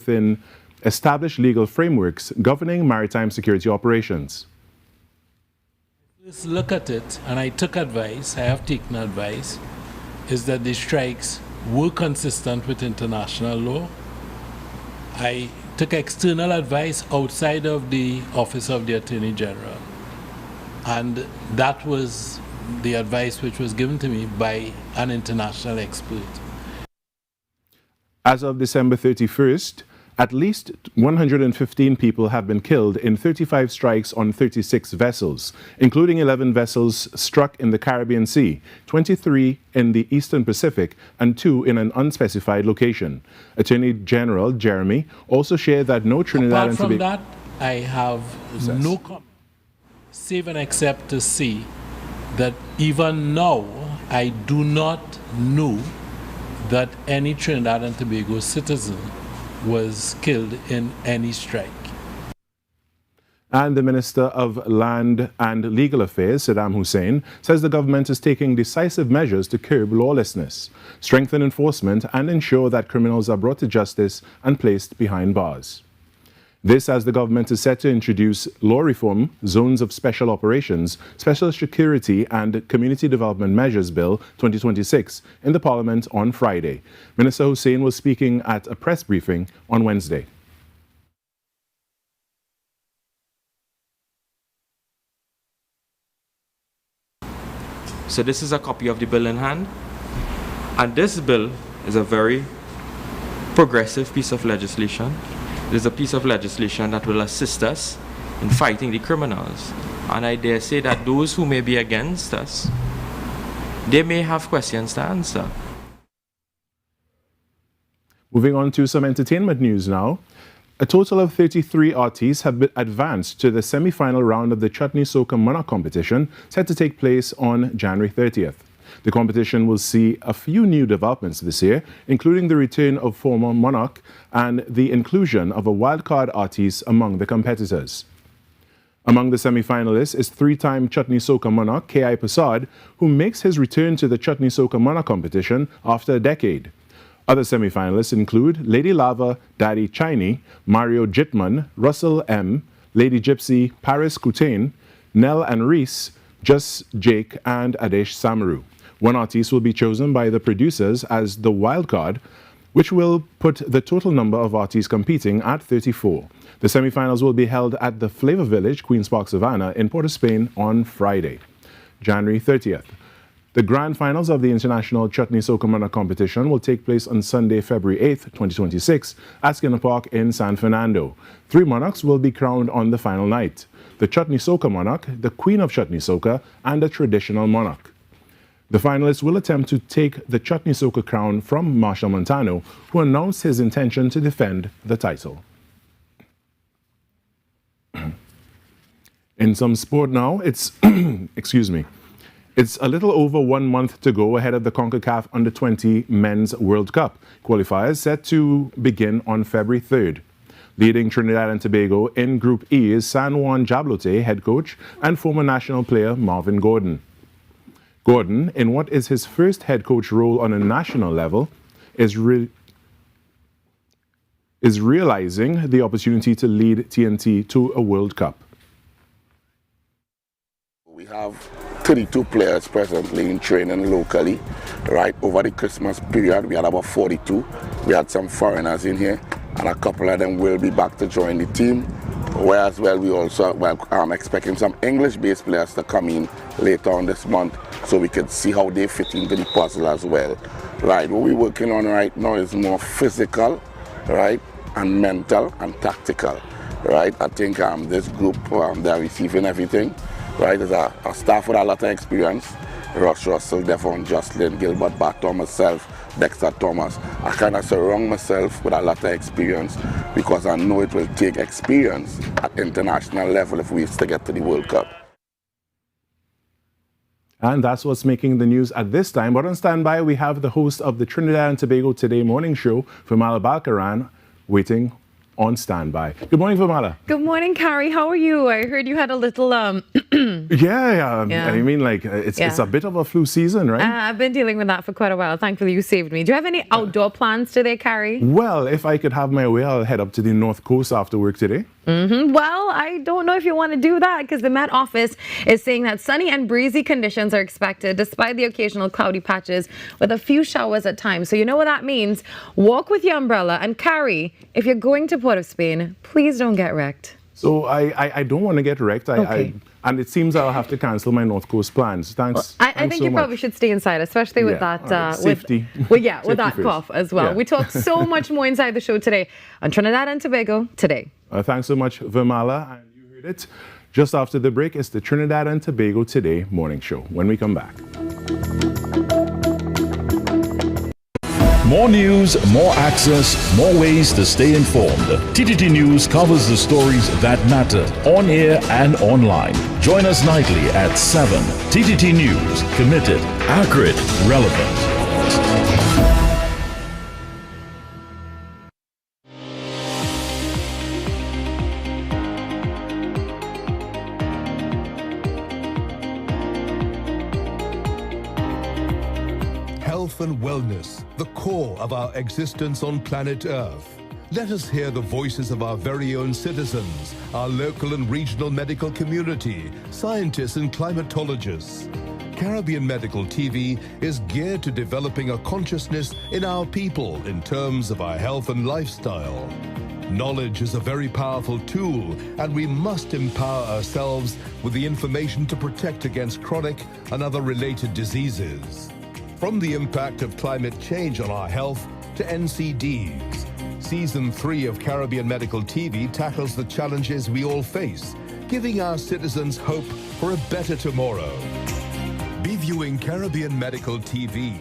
within established legal frameworks governing maritime security operations. Let's look at it, and I took advice, I have taken advice, is that the strikes were consistent with international law. I took external advice outside of the Office of the Attorney General, and that was the advice which was given to me by an international expert. As of December 31st, at least 115 people have been killed in 35 strikes on 36 vessels, including 11 vessels struck in the Caribbean Sea, 23 in the Eastern Pacific, and 2 in an unspecified location. Attorney General Jeremy also shared that no Trinidad and Tobago... Apart from that, I have no comment, save and except to say that even now, I do not know that any Trinidad and Tobago citizen was killed in any strike. And the Minister of Land and Legal Affairs, Saddam Hussein, says the government is taking decisive measures to curb lawlessness, strengthen enforcement, and ensure that criminals are brought to justice and placed behind bars. This as the government is set to introduce law reform, zones of special operations, special security and community development measures bill 2026 in the Parliament on Friday. Minister Hussein was speaking at a press briefing on Wednesday. So this is a copy of the bill in hand, and this bill is a very progressive piece of legislation. It is a piece of legislation that will assist us in fighting the criminals. And I dare say that those who may be against us, they may have questions to answer. Moving on to some entertainment news now. A total of 33 artists have been advanced to the semi-final round of the Chutney Soca Monarch competition set to take place on January 30th. The competition will see a few new developments this year, including the return of former Monarch and the inclusion of a wildcard artist among the competitors. Among the semi-finalists is three-time Chutney Soca Monarch K.I. Prasad, who makes his return to the Chutney Soca Monarch competition after a decade. Other semi-finalists include Lady Lava, Daddy Chiney, Mario Jitman, Russell M., Lady Gypsy, Paris Coutain, Nell and Reese, Just Jake, and Adesh Samaru. One artist will be chosen by the producers as the wild card, which will put the total number of artists competing at 34. The semi-finals will be held at the Flavor Village, Queen's Park Savannah in Port of Spain on Friday, January 30th. The grand finals of the International Chutney Soca Monarch competition will take place on Sunday, February 8th, 2026 at Skinner Park in San Fernando. 3 monarchs will be crowned on the final night: the Chutney Soca Monarch, the Queen of Chutney Soca, and a traditional monarch. The finalists will attempt to take the Chutney Soca crown from Marshall Montano, who announced his intention to defend the title. In some sport now, it's It's a little over 1 month to go ahead of the CONCACAF Under-20 Men's World Cup qualifiers set to begin on February 3rd. Leading Trinidad and Tobago in Group E is San Juan Jablote head coach and former national player Marvin Gordon. Gordon, in what is his first head coach role on a national level, is realizing the opportunity to lead TNT to a World Cup. We have 32 players presently in training locally, right? Over the Christmas period, we had about 42. We had some foreigners in here, and a couple of them will be back to join the team. Whereas, well, we also, I'm expecting some English-based players to come in later on this month so we can see how they fit into the puzzle as well. Right, what we're working on right now is more physical, right, and mental and tactical, right? I think this group, they're receiving everything, right? There's a staff with a lot of experience. Russ Russell, Devon, Jocelyn, Gilbert, Barton, myself, Dexter Thomas. I kind of surround myself with a lot of experience because I know it will take experience at international level if we used to get to the World Cup. And that's what's making the news at this time. But on standby, we have the host of the Trinidad and Tobago Today morning show, Virmala Balkaran, waiting on standby. Good morning, Virmala. Good morning, Carrie. How are you? I heard you had a little Yeah. I mean, like, it's a bit of a flu season, right? I've been dealing with that for quite a while. Thankfully, you saved me. Do you have any outdoor plans today, Carrie? Well, if I could have my way, I'll head up to the North Coast after work today. Well, I don't know if you want to do that because the Met Office is saying that sunny and breezy conditions are expected despite the occasional cloudy patches with a few showers at times. So you know what that means. Walk with your umbrella. And Carrie, if you're going to Port of Spain, please don't get wrecked. So I don't want to get wrecked. And it seems I'll have to cancel my North Coast plans. Thanks. Well, I think you probably should stay inside, especially with that safety. with that cough as well. Yeah. We talk so much more inside the show today on Trinidad and Tobago Today. Thanks so much, Virmala. And you heard it. Just after the break, it's the Trinidad and Tobago Today morning show. When we come back. More news, more access, more ways to stay informed. TTT News covers the stories that matter on air and online. Join us nightly at 7. TTT News, committed, accurate, relevant. Health and wellness, the core of our existence on planet Earth. Let us hear the voices of our very own citizens, our local and regional medical community, scientists and climatologists. Caribbean Medical TV is geared to developing a consciousness in our people in terms of our health and lifestyle. Knowledge is a very powerful tool, and we must empower ourselves with the information to protect against chronic and other related diseases. From the impact of climate change on our health to NCDs, Season 3 of Caribbean Medical TV tackles the challenges we all face, giving our citizens hope for a better tomorrow. Be viewing Caribbean Medical TV.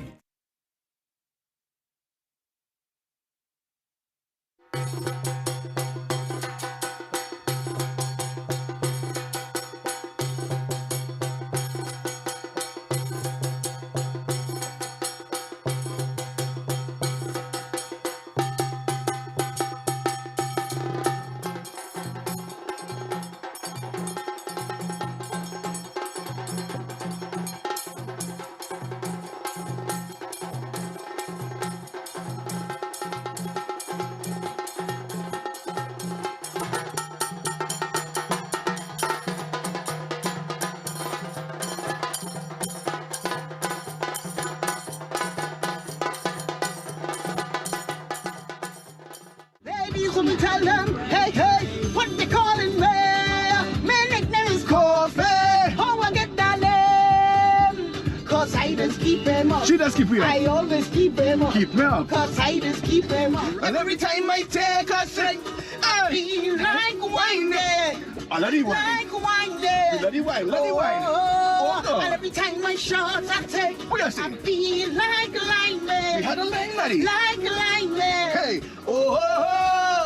Somebody tell them, hey, hey, what they calling me? My nickname is Coffee. How I get that name? Cause I just keep him up. She does keep you up. I always keep him up. Keep me up. Cause I just keep him up. And every time I take a drink, I feel like whining. Let it wine. Like whining. Let it wine. Let it wine. Oh, and every time my shots I take, What you I say? feel like lightning. We had a lane, laddie. Like lightning. Hey. Oh.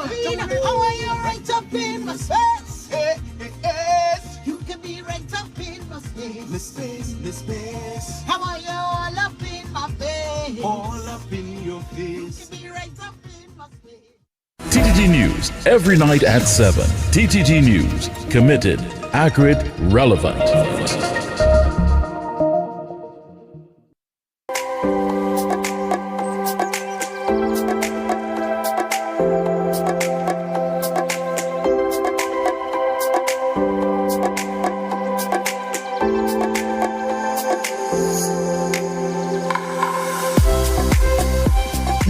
How are you right up in my space? Yes. You can be right up in my space. The space, the space. How are you all up in my face? All up in your face. You can be right up in my space. TTT News, every night at 7. TTT News, committed, accurate, relevant.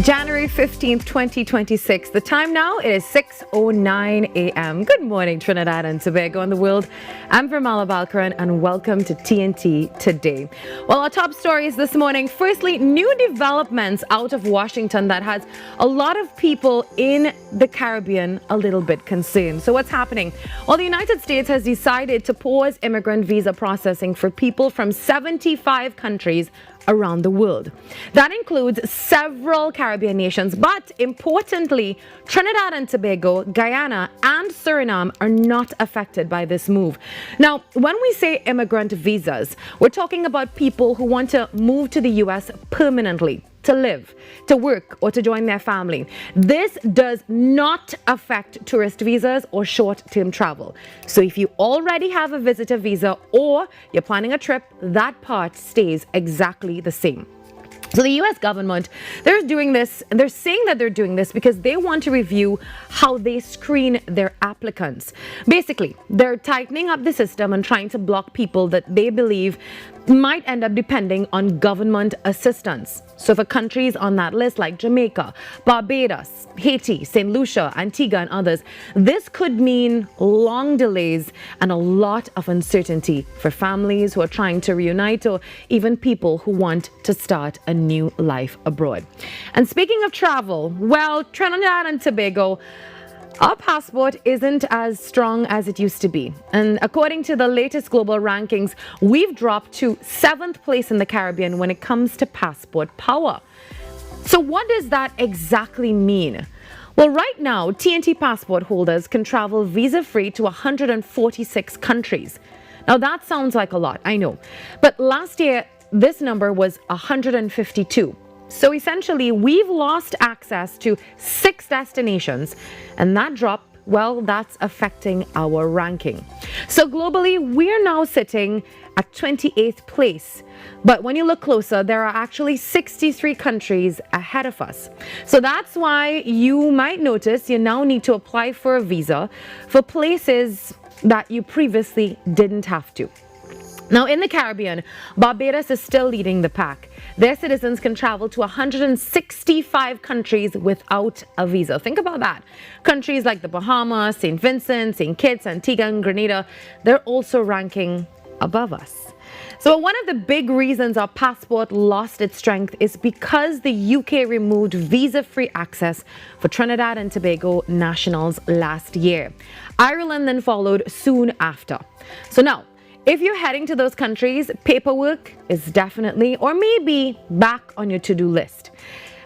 January 15th, 2026. The time now is 6:09 a.m. Good morning, Trinidad and Tobago and the world. I'm Virmala Balkaran and welcome to TNT Today. Well, our top stories this morning. Firstly, new developments out of Washington that has a lot of people in the Caribbean a little bit concerned. So what's happening? Well, the United States has decided to pause immigrant visa processing for people from 75 countries around the world. That includes several Caribbean nations, but importantly, Trinidad and Tobago, Guyana, and Suriname are not affected by this move. Now, when we say immigrant visas, we're talking about people who want to move to the U.S. permanently. to live, to work, or to join their family. This does not affect tourist visas or short-term travel. So if you already have a visitor visa or you're planning a trip, that part stays exactly the same. So the U.S. government, they're doing this, and they're saying that they're doing this because they want to review how they screen their applicants. Basically, they're tightening up the system and trying to block people that they believe might end up depending on government assistance. So for countries on that list like Jamaica, Barbados, Haiti, St. Lucia, Antigua, and others, this could mean long delays and a lot of uncertainty for families who are trying to reunite or even people who want to start a new life abroad. And speaking of travel, well, Trinidad and Tobago, our passport isn't as strong as it used to be. And according to the latest global rankings, we've dropped to 7th place in the Caribbean when it comes to passport power. So what does that exactly mean? Well, right now, TNT passport holders can travel visa-free to 146 countries. Now, that sounds like a lot, I know. But last year, this number was 152. So essentially, we've lost access to 6 destinations, and that drop, well, that's affecting our ranking. So globally, we're now sitting at 28th place. But when you look closer, there are actually 63 countries ahead of us. So that's why you might notice you now need to apply for a visa for places that you previously didn't have to. Now, in the Caribbean, Barbados is still leading the pack. Their citizens can travel to 165 countries without a visa. Think about that. Countries like the Bahamas, St. Vincent, St. Kitts, Antigua, and Grenada, they're also ranking above us. So one of the big reasons our passport lost its strength is because the UK removed visa-free access for Trinidad and Tobago nationals last year. Ireland then followed soon after. So now, if you're heading to those countries, paperwork is definitely or maybe back on your to-do list.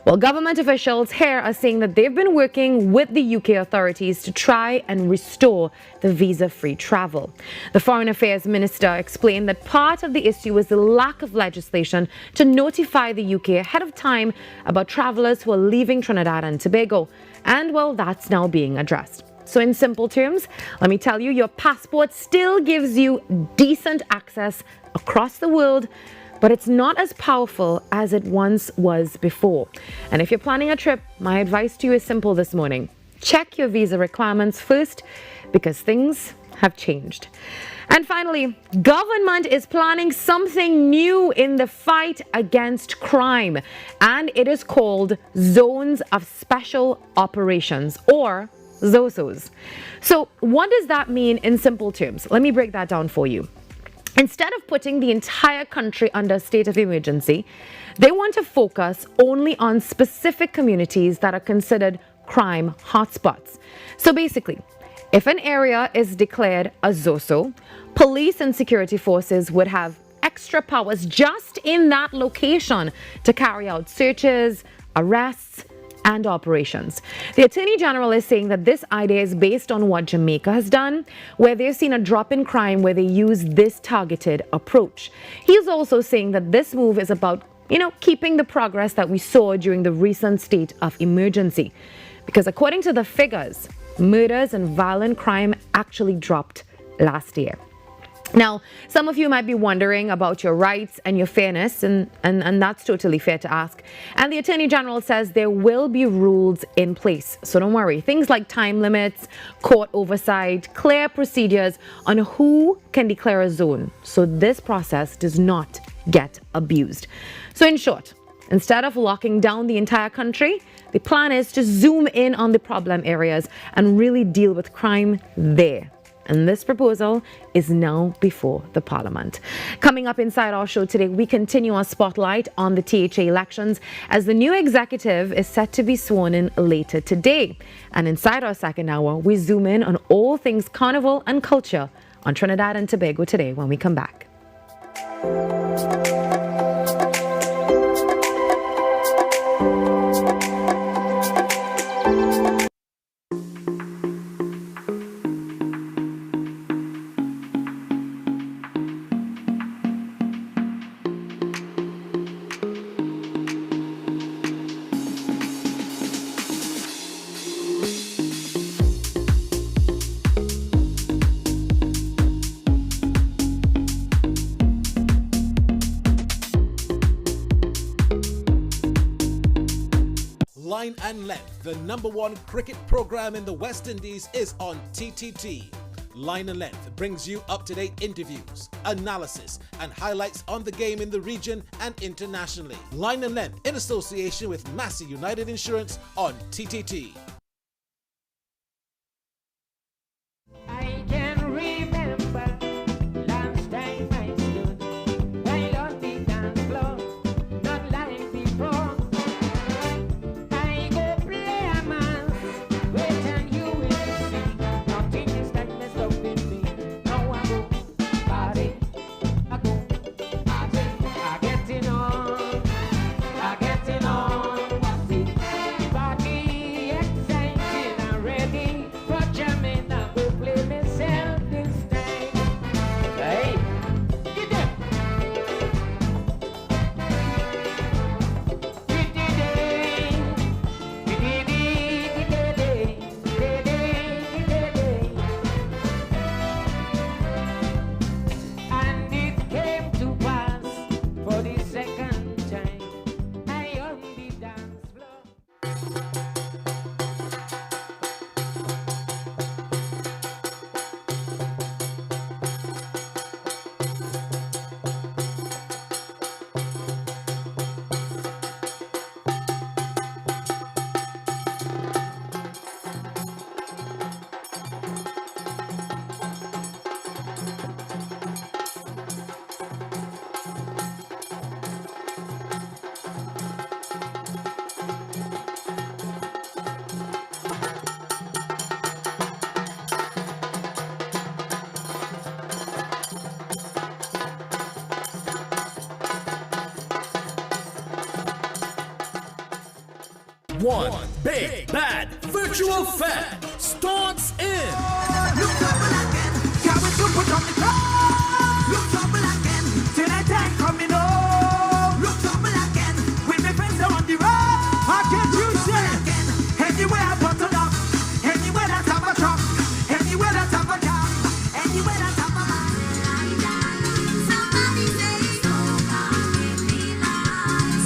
Well, government officials here are saying that they've been working with the UK authorities to try and restore the visa-free travel. The Foreign Affairs Minister explained that part of the issue was the lack of legislation to notify the UK ahead of time about travelers who are leaving Trinidad and Tobago. And, well, that's now being addressed. So in simple terms, let me tell you, your passport still gives you decent access across the world, but it's not as powerful as it once was before. And if you're planning a trip, my advice to you is simple this morning. Check your visa requirements first because things have changed. And finally, government is planning something new in the fight against crime, and it is called Zones of Special Operations, or ZOSOs. So what does that mean in simple terms? Let me break that down for you. Instead of putting the entire country under a state of emergency, they want to focus only on specific communities that are considered crime hotspots. So basically, if an area is declared a ZOSO, police and security forces would have extra powers just in that location to carry out searches, arrests, and operations. The Attorney General is saying that this idea is based on what Jamaica has done, where they've seen a drop in crime where they use this targeted approach. He's also saying that this move is about, keeping the progress that we saw during the recent state of emergency. Because according to the figures, murders and violent crime actually dropped last year. Now, some of you might be wondering about your rights and your fairness, and that's totally fair to ask. And the Attorney General says there will be rules in place, so don't worry. Things like time limits, court oversight, clear procedures on who can declare a zone, so this process does not get abused. So in short, instead of locking down the entire country, the plan is to zoom in on the problem areas and really deal with crime there. And this proposal is now before the Parliament. Coming up inside our show today, we continue our spotlight on the THA elections as the new executive is set to be sworn in later today. And inside our second hour, we zoom in on all things carnival and culture on Trinidad and Tobago Today when we come back. and Length, the #1 cricket program in the West Indies, is on TTT. Line and Length brings you up-to-date interviews, analysis, and highlights on the game in the region and internationally. Line and Length in association with Massey United Insurance on TTT. I can remember last time I stood right on the dance floor, not like before. I go play a man, wait and you will see. Nothing is like messed up with me. Now I go party, I go party. I getting on, party exciting and ready for jamming. I go play myself this time. Hey, get them. And it came to pass for the second time. I on the dance floor. One big bad virtual fan starts in. Look double again. Can't wait to put on the top. Look double again. Till I time coming home. Look double again. With my friends are on the road. I can't you say again. Anywhere I button up. Anywhere that have a truck. Anywhere that have a jam. Anywhere that have a man. Somebody say soca.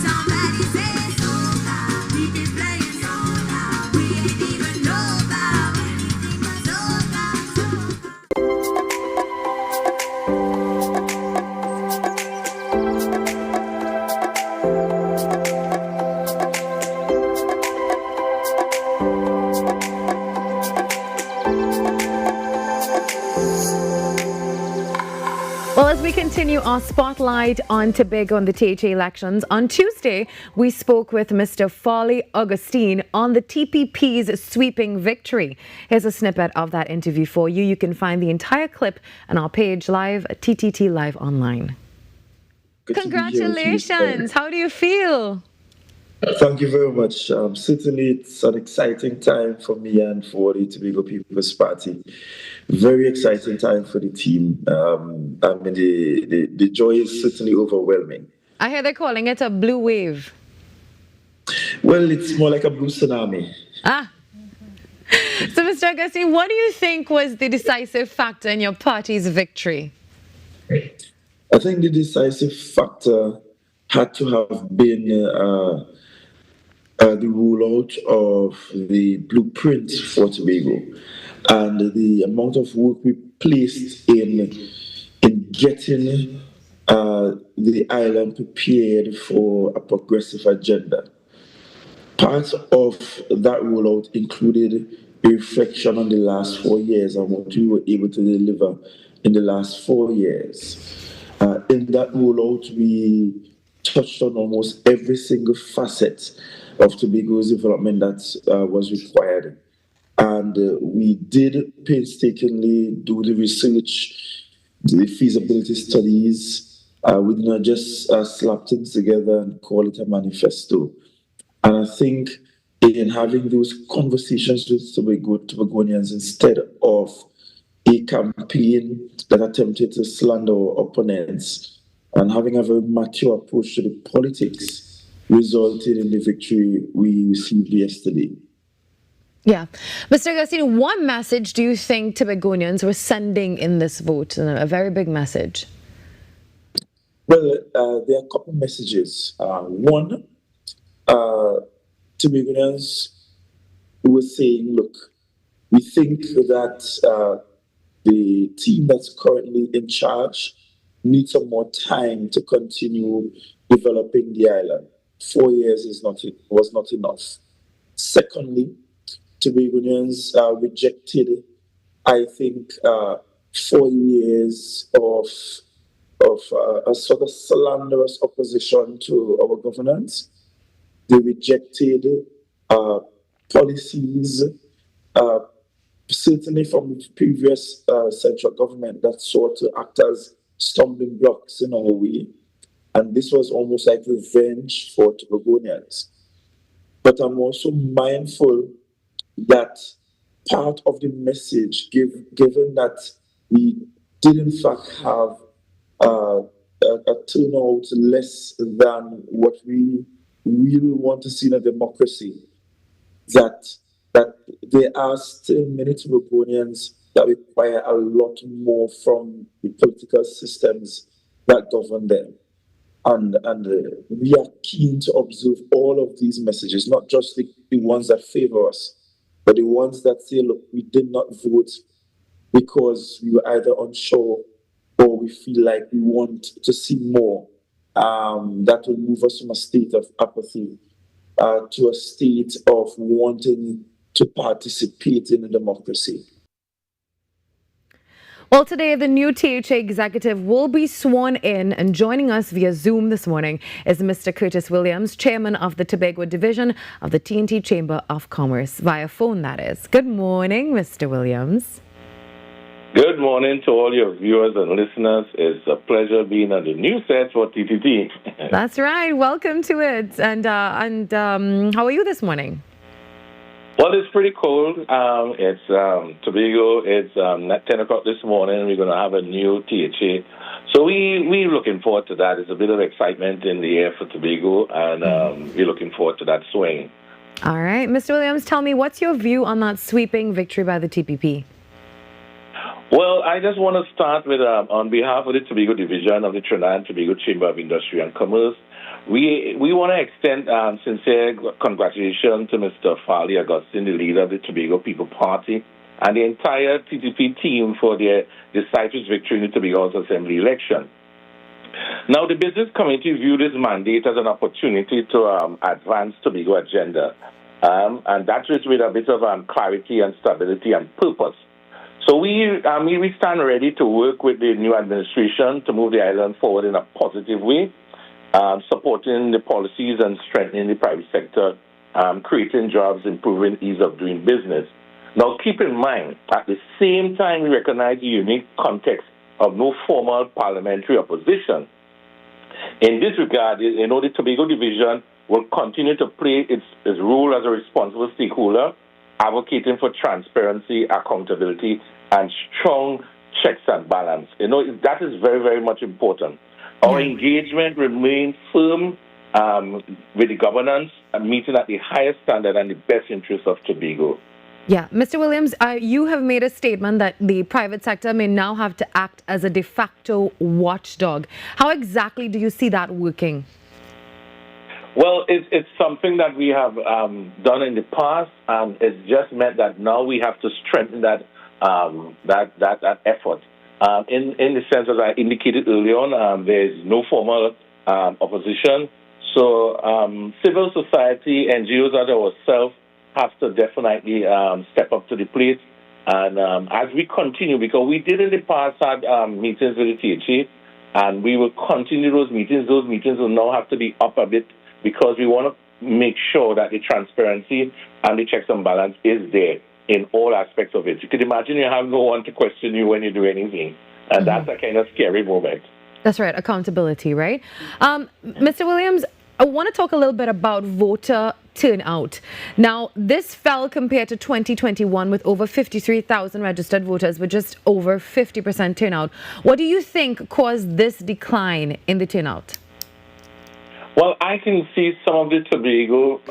Somebody say soca. We be playing soca. We ain't even know about anything but soca. Well, as we continue our spotlight on Tobago and the THA elections, on Tuesday, we spoke with Mr. Farley Augustine on the TPP's sweeping victory. Here's a snippet of that interview for you. You can find the entire clip on our page live, TTT Live Online. Congratulations! How do you feel? Thank you very much. Certainly, it's an exciting time for me and for the Tobago People's Party. Very exciting time for the team. I mean, the joy is certainly overwhelming. I hear they're calling it a blue wave. Well, it's more like a blue tsunami. Ah. So, Mr. Augustine, what do you think was the decisive factor in your party's victory? I think the decisive factor had to have been the rollout of the blueprint for Tobago and the amount of work we placed in getting the island prepared for a progressive agenda. Part of that rollout included a reflection on the last 4 years and what we were able to deliver in the last 4 years. In that rollout, we touched on almost every single facet of Tobago's development that was required. And we did painstakingly do the research, the feasibility studies. We did not just slap things together and call it a manifesto. And I think in having those conversations with Tobagonians instead of a campaign that attempted to slander our opponents and having a very mature approach to the politics resulted in the victory we received yesterday. Yeah. Mr. Augustine, what message do you think Tobagonians were sending in this vote? A very big message. Well, there are a couple messages. One, Tobagonians were saying, look, we think that the team that's currently in charge needs some more time to continue developing the island. 4 years was not enough. Secondly, Tobagonians rejected, I think, 4 years of a sort of slanderous opposition to our governance. They rejected policies, certainly from the previous central government, that sought to act as stumbling blocks in our way. And this was almost like revenge for Tobagonians. But I'm also mindful that part of the message, given that we did in fact have a turnout less than what we really want to see in a democracy, that there are still many Tobagonians that require a lot more from the political systems that govern them. And we are keen to observe all of these messages, not just the ones that favor us, but the ones that say, look, we did not vote because we were either unsure or we feel like we want to see more. That will move us from a state of apathy to a state of wanting to participate in a democracy. Well, today the new THA executive will be sworn in, and joining us via Zoom this morning is Mr. Curtis Williams, chairman of the Tobago division of the T&T Chamber of Commerce, via phone that is. Good morning, Mr. Williams. Good morning to all your viewers and listeners. It's a pleasure being on the new set for TTT. That's right. Welcome to it. And how are you this morning? Well, it's pretty cold. It's Tobago. It's at 10 o'clock this morning. We're going to have a new THA. So we're looking forward to that. There's a bit of excitement in the air for Tobago, and we're looking forward to that swing. All right. Mr. Williams, tell me, what's your view on that sweeping victory by the TPP? Well, I just want to start with, on behalf of the Tobago division of the Trinidad and Tobago Chamber of Industry and Commerce, we want to extend sincere congratulations to Mr. Farley Augustine, the leader of the Tobago People Party, and the entire TTP team for their decisive victory in the Tobago House Assembly election. Now, the business community viewed this mandate as an opportunity to advance Tobago agenda, and that is with a bit of clarity and stability and purpose. So we stand ready to work with the new administration to move the island forward in a positive way, supporting the policies and strengthening the private sector, creating jobs, improving ease of doing business. Now, keep in mind, at the same time, we recognize the unique context of no formal parliamentary opposition. In this regard, the Tobago division will continue to play its role as a responsible stakeholder, advocating for transparency, accountability, and strong checks and balance. That is very, very much important. Our engagement remains firm with the governance and meeting at the highest standard and the best interests of Tobago. Yeah, Mr. Williams, you have made a statement that the private sector may now have to act as a de facto watchdog. How exactly do you see that working? Well, it's something that we have done in the past, and it's just meant that now we have to strengthen that effort. In the sense, as I indicated earlier on, there is no formal opposition. So civil society, NGOs and ourselves have to definitely step up to the plate. And as we continue, because we did in the past had meetings with the THA, and we will continue those meetings. Those meetings will now have to be up a bit, because we want to make sure that the transparency and the checks and balance is there in all aspects of it. You can imagine you have no one to question you when you do anything, and that's a kind of scary moment. That's right, accountability, right? Mr. Williams, I want to talk a little bit about voter turnout. Now, this fell compared to 2021 with over 53,000 registered voters with just over 50% turnout. What do you think caused this decline in the turnout? Well, I can see some of the Tobago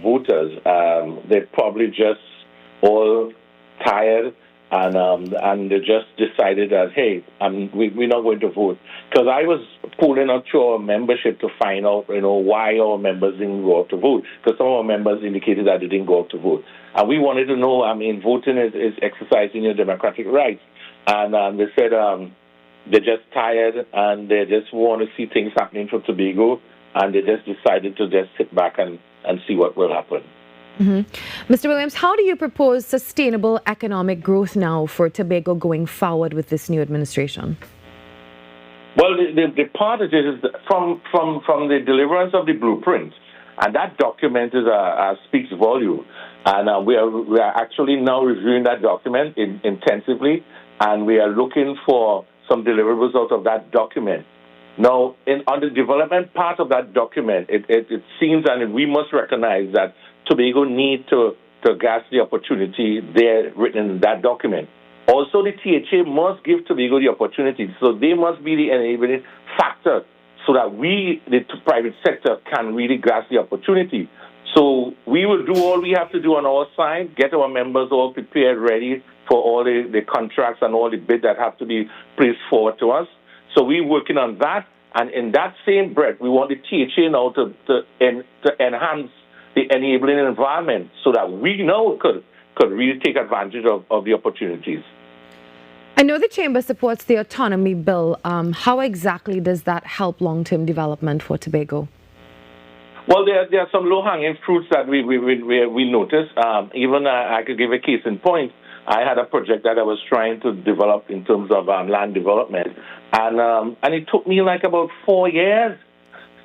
voters, they're probably just all tired and they just decided that, hey, we're not going to vote. Because I was pulling up to our membership to find out, why our members didn't go out to vote. Because some of our members indicated that they didn't go out to vote. And we wanted to know, voting is exercising your democratic rights. And they said they're just tired and they just want to see things happening for Tobago. And they just decided to just sit back and see what will happen. Mm-hmm. Mr. Williams, how do you propose sustainable economic growth now for Tobago going forward with this new administration? Well, the part of it is from the deliverance of the blueprint, and that document is speaks volume. And we are actually now reviewing that document intensively, and we are looking for some deliverables out of that document. Now, on the development part of that document, it seems, and we must recognize that Tobago need to grasp the opportunity there written in that document. Also, the THA must give Tobago the opportunity, so they must be the enabling factor so that we, the private sector, can really grasp the opportunity. So we will do all we have to do on our side, get our members all prepared, ready for all the contracts and all the bids that have to be placed forward to us. So we're working on that, and in that same breath, we want the THA now to enhance the enabling environment so that we now could really take advantage of the opportunities. I know the Chamber supports the autonomy bill. How exactly does that help long-term development for Tobago? Well, there are some low-hanging fruits that we noticed. Even I could give a case in point. I had a project that I was trying to develop in terms of land development, and it took me like about 4 years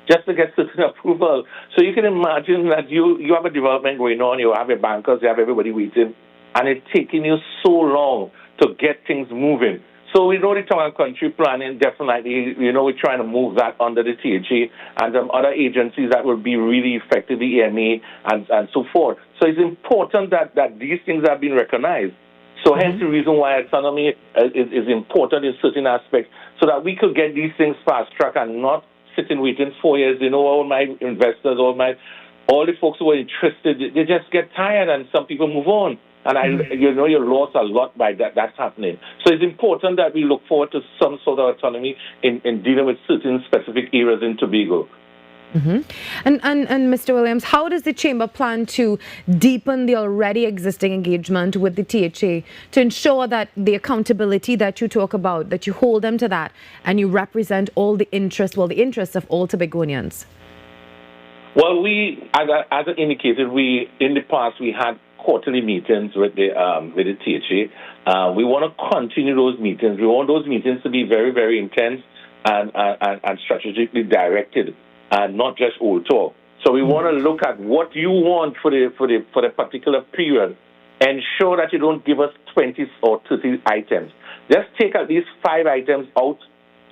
just to get certain approval. So you can imagine that you have a development going on, you have your bankers, you have everybody waiting, and it's taking you so long to get things moving. So we know the town and country planning, definitely, we're trying to move that under the THA and other agencies that will be really effective, the EMA and so forth. So it's important that these things have been recognized. So hence the reason why autonomy is important in certain aspects, so that we could get these things fast-tracked and not sitting waiting 4 years. All my investors, all the folks who are interested, they just get tired and some people move on. And you lost a lot by that's happening. So it's important that we look forward to some sort of autonomy in dealing with certain specific areas in Tobago. Mm-hmm. And Mr. Williams, how does the Chamber plan to deepen the already existing engagement with the THA to ensure that the accountability that you talk about, that you hold them to that, and you represent all the interests of all Tobagonians? Well, as I indicated, in the past we had quarterly meetings with the THA. We want to continue those meetings. We want those meetings to be very, very intense and strategically directed, and not just old talk. So we want to look at what you want for the particular period. Ensure that you don't give us 20 or 30 items. Just take at least 5 items out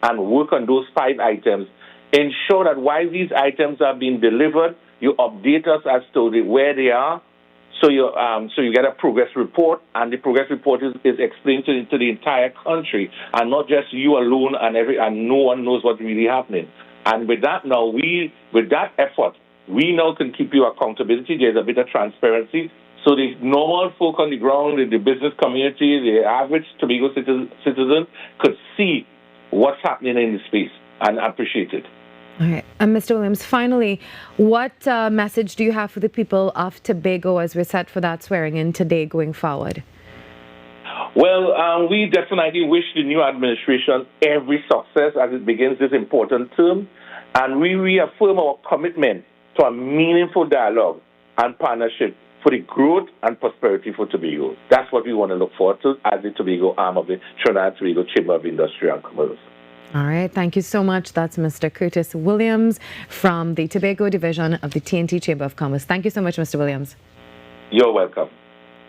and work on those 5 items. Ensure that while these items are being delivered, you update us as to where they are. So you get a progress report, and the progress report is explained to the entire country, and not just you alone, and no one knows what's really happening. And with that now, with that effort, we now can keep you accountability. There's a bit of transparency. So the normal folk on the ground, the business community, the average Tobago citizen could see what's happening in the space and appreciate it. All right. And Mr. Williams, finally, what message do you have for the people of Tobago as we're set for that swearing in today going forward? Well, we definitely wish the new administration every success as it begins this important term, and we reaffirm our commitment to a meaningful dialogue and partnership for the growth and prosperity for Tobago. That's what we want to look forward to as the Tobago arm of the Trinidad and Tobago Chamber of Industry and Commerce. All right, thank you so much. That's Mr. Curtis Williams from the Tobago Division of the TNT Chamber of Commerce. Thank you so much, Mr. Williams. You're welcome.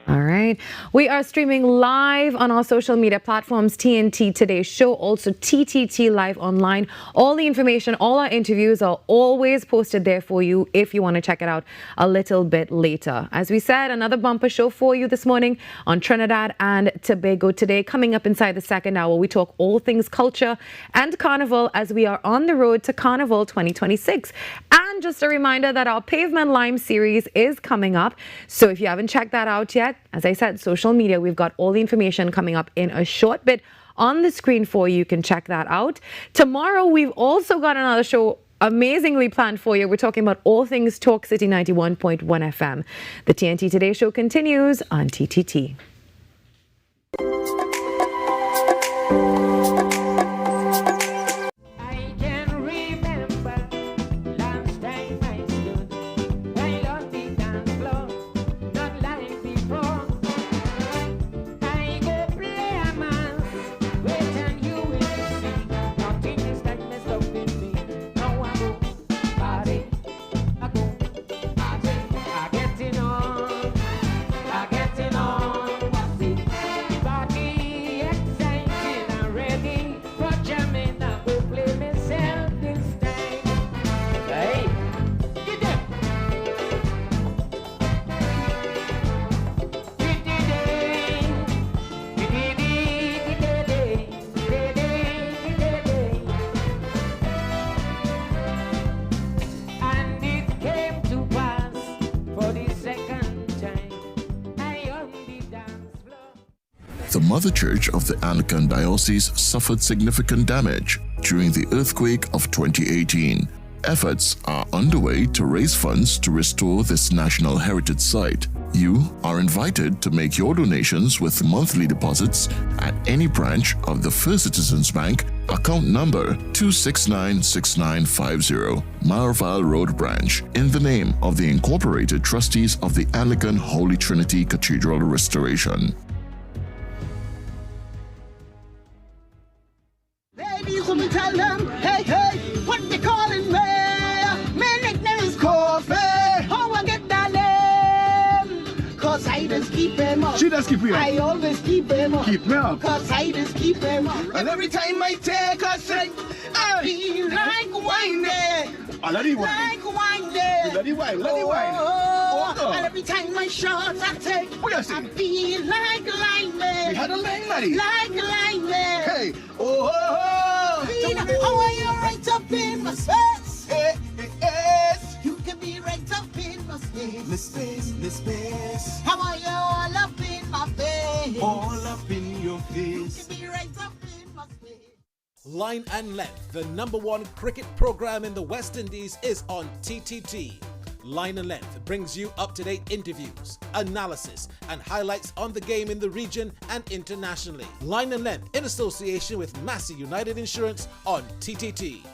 All right. We are streaming live on our social media platforms, TNT Today Show, also TTT Live online. All the information, all our interviews are always posted there for you if you want to check it out a little bit later. As we said, another bumper show for you this morning on Trinidad and Tobago Today. Coming up inside the second hour, we talk all things culture and carnival as we are on the road to Carnival 2026. And just a reminder that our Pavement Lime series is coming up. So if you haven't checked that out yet, forget, as I said, social media. We've got all the information coming up in a short bit on the screen for you. You can check that out. Tomorrow, we've also got another show amazingly planned for you. We're talking about all things Talk City 91.1 FM. The TNT Today show continues on TTT. The Mother Church of the Anglican Diocese suffered significant damage during the earthquake of 2018. Efforts are underway to raise funds to restore this national heritage site. You are invited to make your donations with monthly deposits at any branch of the First Citizens Bank, account number 2696950, Marval Road Branch, in the name of the Incorporated Trustees of the Anglican Holy Trinity Cathedral Restoration. Ladies, let me tell them, hey, hey, what they calling me? My nickname is Coffee. How I get that name? Cause I just keep him up. She does keep you up. I always keep him up. Keep me up. Cause I just keep him up. And every time I take a drink, I feel like whining. Let it wine. Like whining. Let it wine. Let it wine. Oh, and every time my shots I take, what I feel like lightning. We had a line, laddie. Like lightning. Hey. Oh. How are you right up in my space? Yes. You can be right up in my space. The space. How are you all up in my face? All up in your face. You can be right up in my space. Line and Length, the #1 cricket program in the West Indies, is on TTT. Line and Length brings you up-to-date interviews, analysis, and highlights on the game in the region and internationally. Line and Length in association with Massey United Insurance on TTT.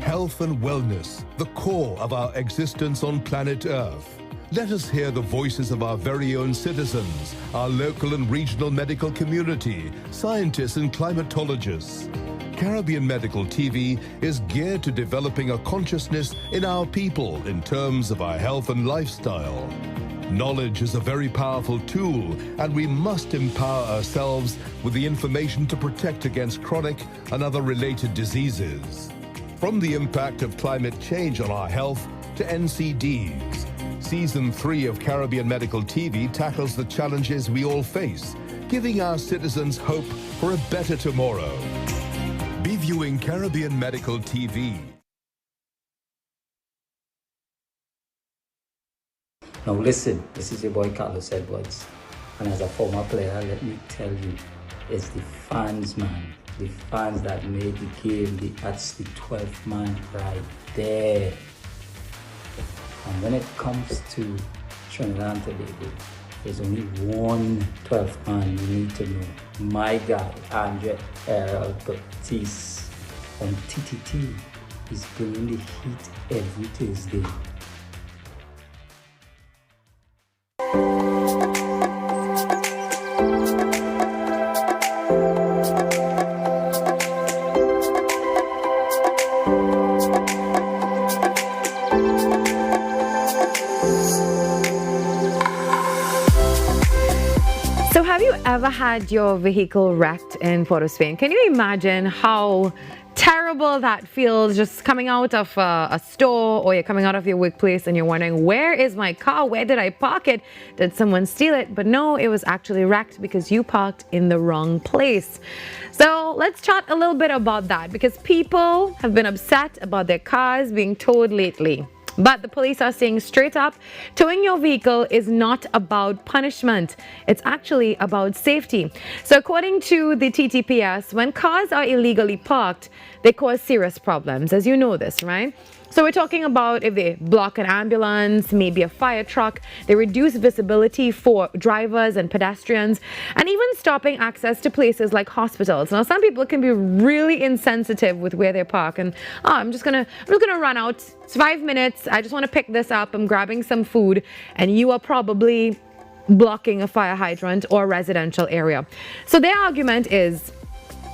Health and wellness, the core of our existence on planet Earth. Let us hear the voices of our very own citizens, our local and regional medical community, scientists and climatologists. Caribbean Medical TV is geared to developing a consciousness in our people in terms of our health and lifestyle. Knowledge is a very powerful tool, and we must empower ourselves with the information to protect against chronic and other related diseases. From the impact of climate change on our health to NCDs, Season 3 of Caribbean Medical TV tackles the challenges we all face, giving our citizens hope for a better tomorrow. Be viewing Caribbean Medical TV. Now listen, this is your boy Carlos Edwards, and as a former player, let me tell you, it's the fans, man. The fans that made the game, that's the 12th man right there. And when it comes to Trinidad and Tobago, there's only one 12th man you need to know. My guy, Andre Baptiste on TTT, is bringing the heat every Tuesday. So have you ever had your vehicle wrecked in Port of Spain? Can you imagine how terrible that feels, just coming out of a store, or you're coming out of your workplace and you're wondering, where is my car? Where did I park it? Did someone steal it? But no, it was actually wrecked because you parked in the wrong place. So let's chat a little bit about that, because people have been upset about their cars being towed lately. But the police are saying straight up, towing your vehicle is not about punishment. It's actually about safety. So according to the TTPS, when cars are illegally parked, they cause serious problems. As you know this, right? So we're talking about if they block an ambulance, maybe a fire truck, they reduce visibility for drivers and pedestrians, and even stopping access to places like hospitals. Now, some people can be really insensitive with where they park, and I'm just gonna run out. It's 5 minutes. I just want to pick this up. I'm grabbing some food, and you are probably blocking a fire hydrant or a residential area. So their argument is,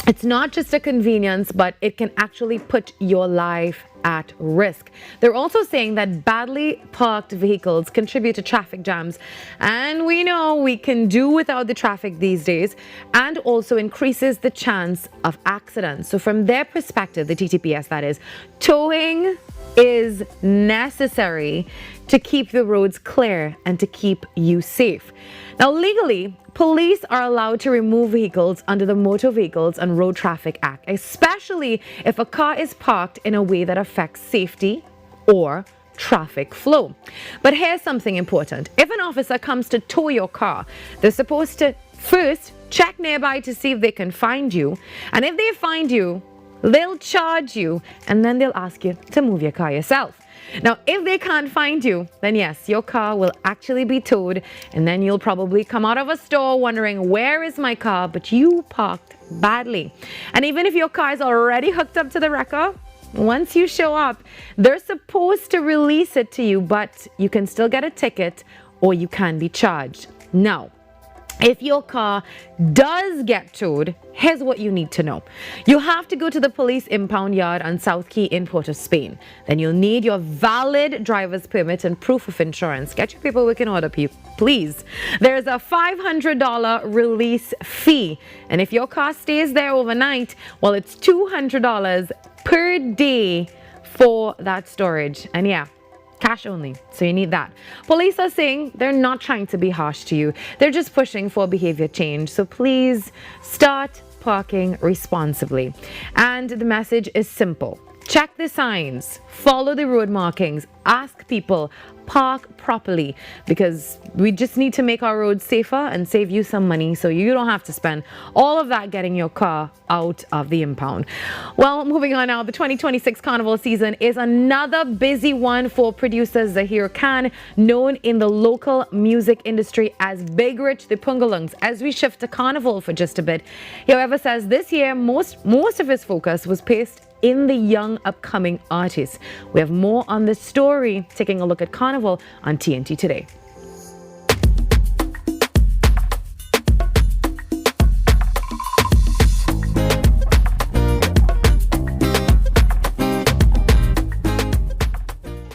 it's not just a convenience, but it can actually put your life at risk. They're also saying that badly parked vehicles contribute to traffic jams, and we know we can do without the traffic these days, and also increases the chance of accidents. So from their perspective, the TTPS that is, towing is necessary to keep the roads clear and to keep you safe. Now, legally, police are allowed to remove vehicles under the Motor Vehicles and Road Traffic Act, especially if a car is parked in a way that affects safety or traffic flow. But here's something important. If an officer comes to tow your car, they're supposed to first check nearby to see if they can find you. And if they find you, they'll charge you, and then they'll ask you to move your car yourself. Now, if they can't find you, then yes, your car will actually be towed, and then you'll probably come out of a store wondering, where is my car? But you parked badly. And even if your car is already hooked up to the wrecker, once you show up, they're supposed to release it to you, but you can still get a ticket or you can be charged. Now, if your car does get towed, here's what you need to know. You have to go to the police impound yard on South Quay in Port of Spain. Then you'll need your valid driver's permit and proof of insurance. Get your paperwork in order, please. There's a $500 release fee. And if your car stays there overnight, well, it's $200 per day for that storage. And yeah, cash only, so you need that. Police are saying they're not trying to be harsh to you. They're just pushing for behavior change. So please start parking responsibly. And the message is simple. Check the signs, follow the road markings, ask people, park properly, because we just need to make our roads safer and save you some money so you don't have to spend all of that getting your car out of the impound. Well, moving on now, the 2026 Carnival season is another busy one for producer Zahir Khan, known in the local music industry as Big Rich the Pungalungs. As we shift to Carnival for just a bit, he however says this year most of his focus was placed in the young upcoming artists. We have more on this story, taking a look at Carnival on TNT Today.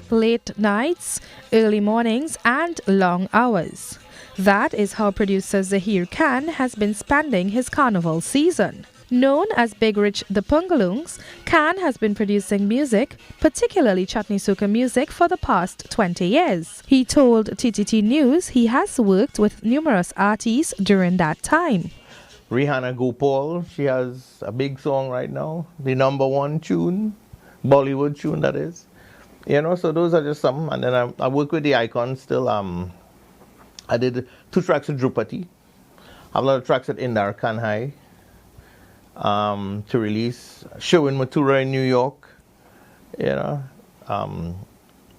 Late nights, early mornings, and long hours. That is how producer Zahir Khan has been spending his Carnival season. Known as Big Rich the Pungalungs, Khan has been producing music, particularly Chutney Soca music, for the past 20 years. He told TTT News he has worked with numerous artists during that time. Rihanna Gopal, she has a big song right now, the #1 tune, Bollywood tune that is. You know, so those are just some. And then I work with the icons still. I did 2 tracks with Drupati. I have a lot of tracks at Indar Kanhai. To release, show in Matura in New York, you know,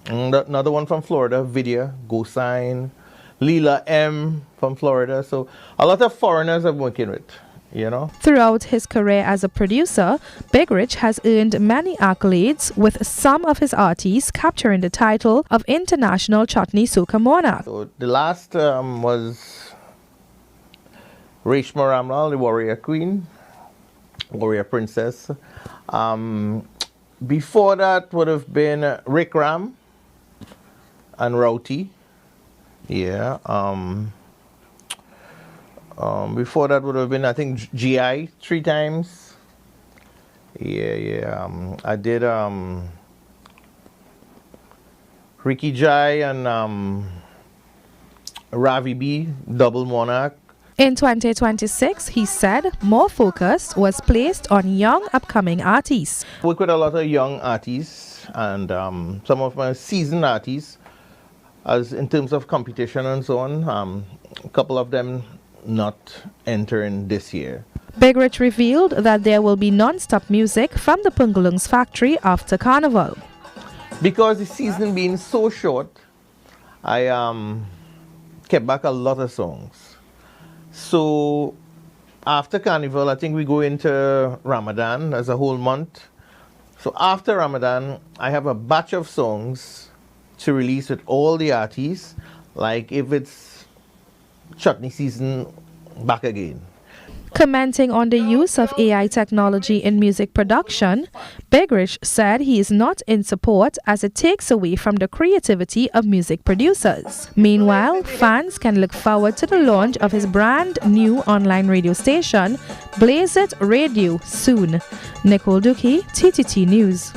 another one from Florida, Vidya, Go Sign, Leela M from Florida. So a lot of foreigners I'm working with, you know. Throughout his career as a producer, Big Rich has earned many accolades, with some of his artists capturing the title of International Chutney Soca Monarch. So the last was Reshma Ramlal, the Warrior Queen. Warrior Princess. Before that would have been Rick Ram and Rowty. Yeah. Before that would have been, I think, GI 3 times. I did Ricky Jai and Ravi B, double Monarch. In 2026, he said more focus was placed on young upcoming artists. I work with a lot of young artists and some of my seasoned artists, as in terms of competition and so on. A couple of them not entering this year. Big Rich revealed that there will be non-stop music from the Pungulung's factory after Carnival. Because the season being so short, I kept back a lot of songs. So after Carnival, I think we go into Ramadan as a whole month. So after Ramadan, I have a batch of songs to release with all the artists, like if it's Chutney season, back again. Commenting on the use of AI technology in music production, Big Rich said he is not in support as it takes away from the creativity of music producers. Meanwhile, fans can look forward to the launch of his brand new online radio station, Blaze It Radio, soon. Nicole Dookie, TTT News.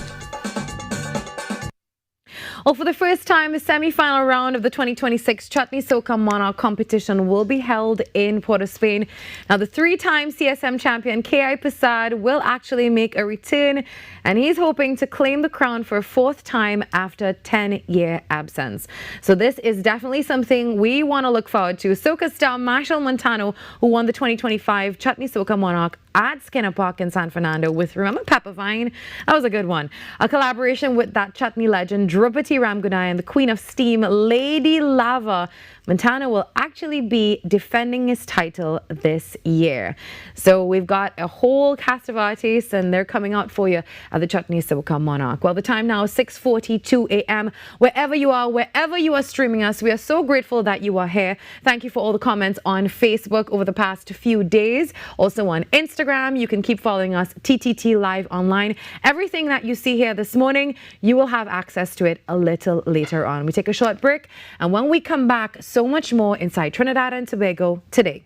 Well, for the first time, the semi-final round of the 2026 Chutney Soca Monarch competition will be held in Port of Spain. Now, the 3-time CSM champion K.I. Passad will actually make a return, and he's hoping to claim the crown for a 4th time after a 10-year absence. So this is definitely something we want to look forward to. Soca star Marshall Montano, who won the 2025 Chutney Soca Monarch at Skinner Park in San Fernando with, remember, Peppervine? That was a good one. A collaboration with that chutney legend, Drupati Ramgunai, and the Queen of Steam, Lady Lava. Montano will actually be defending his title this year. So we've got a whole cast of artists, and they're coming out for you at the Chutney Soca Monarch. Well, the time now is 6:42 a.m. Wherever you are streaming us, we are so grateful that you are here. Thank you for all the comments on Facebook over the past few days. Also on Instagram, you can keep following us, TTT Live Online. Everything that you see here this morning, you will have access to it a little later on. We take a short break, and when we come back, so much more inside Trinidad and Tobago Today.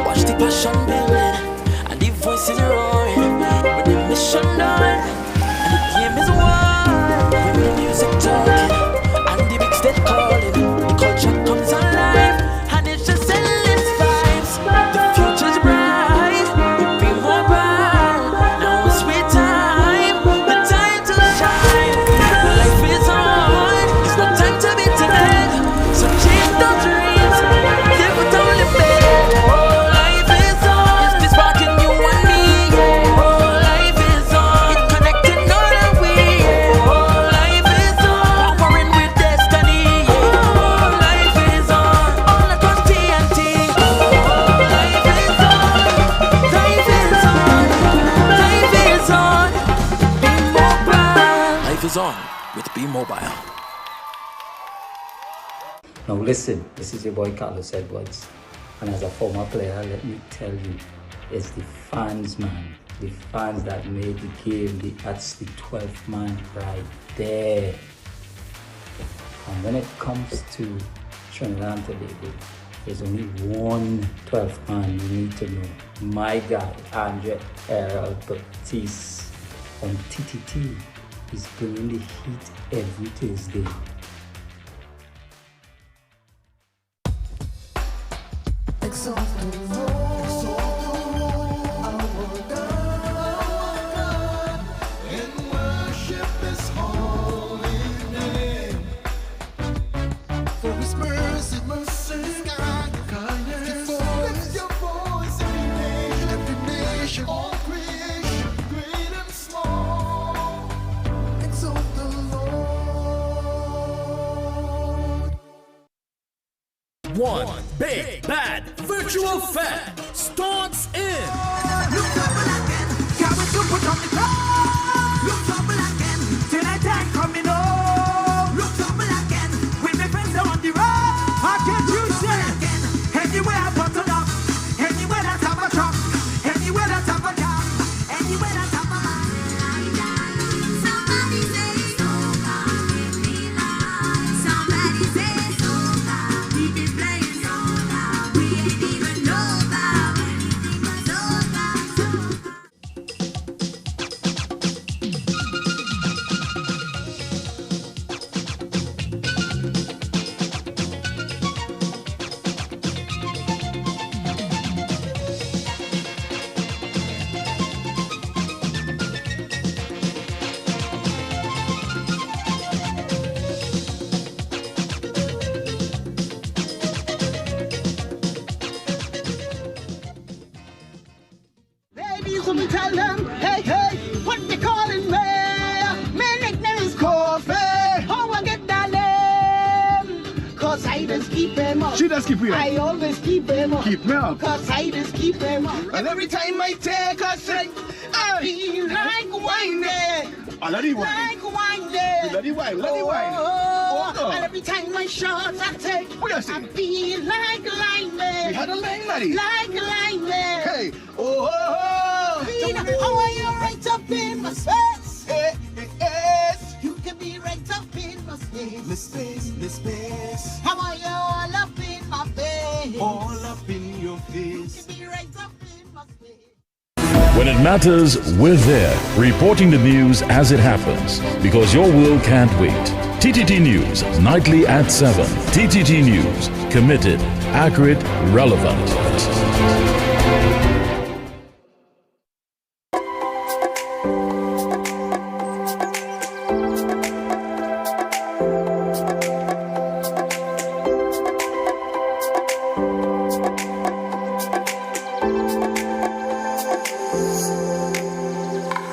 Watch the passion building and the voices roaring with the mission done and the game is won. When the music talking and the big stage calling, the culture comes alive and it's just endless vibes. The future's bright, we'll be more bright. Now it's sweet time, the time to shine. Life is on, it's no time to be timid. So chase those dreams, live without limit. On with Be Mobile. Now listen, this is your boy Carlos Edwards, and as a former player, let me tell you, it's the fans, man. The fans that made the game. That's the 12th man right there. And when it comes to Trinidad and Tobago, there's only one 12th man you need to know. My guy, Andre L. Baptiste on TTT. Is bringing the heat every Tuesday. One big bad virtual fan starts in. Look double again, can't wait to put on the clothes. Look double again, tonight I'm coming home. Look double again, with my friends are on the road. I can't use it anywhere I button up, anywhere that have a truck, anywhere that have a jam, anywhere that have a man. just keep him up. She does keep you up. I always keep him up. Keep me up. Cause I just keep him up. And every time I take a sip, I feel like whining. Let it wine. Like whining. Let it wine. Let it wine. Oh, and every time my shots I take, I feel like lightning. We had a line, laddie. Like lightning. Hey. Oh, oh, oh. How are you right up in my space? Yes. You can be right up in my space. The space, the space. How are you all up in my face? All up in your face. You can be right up in my space. When it matters, we're there, reporting the news as it happens, because your world can't wait. TTT News, nightly at 7. TTT News, committed, accurate, relevant.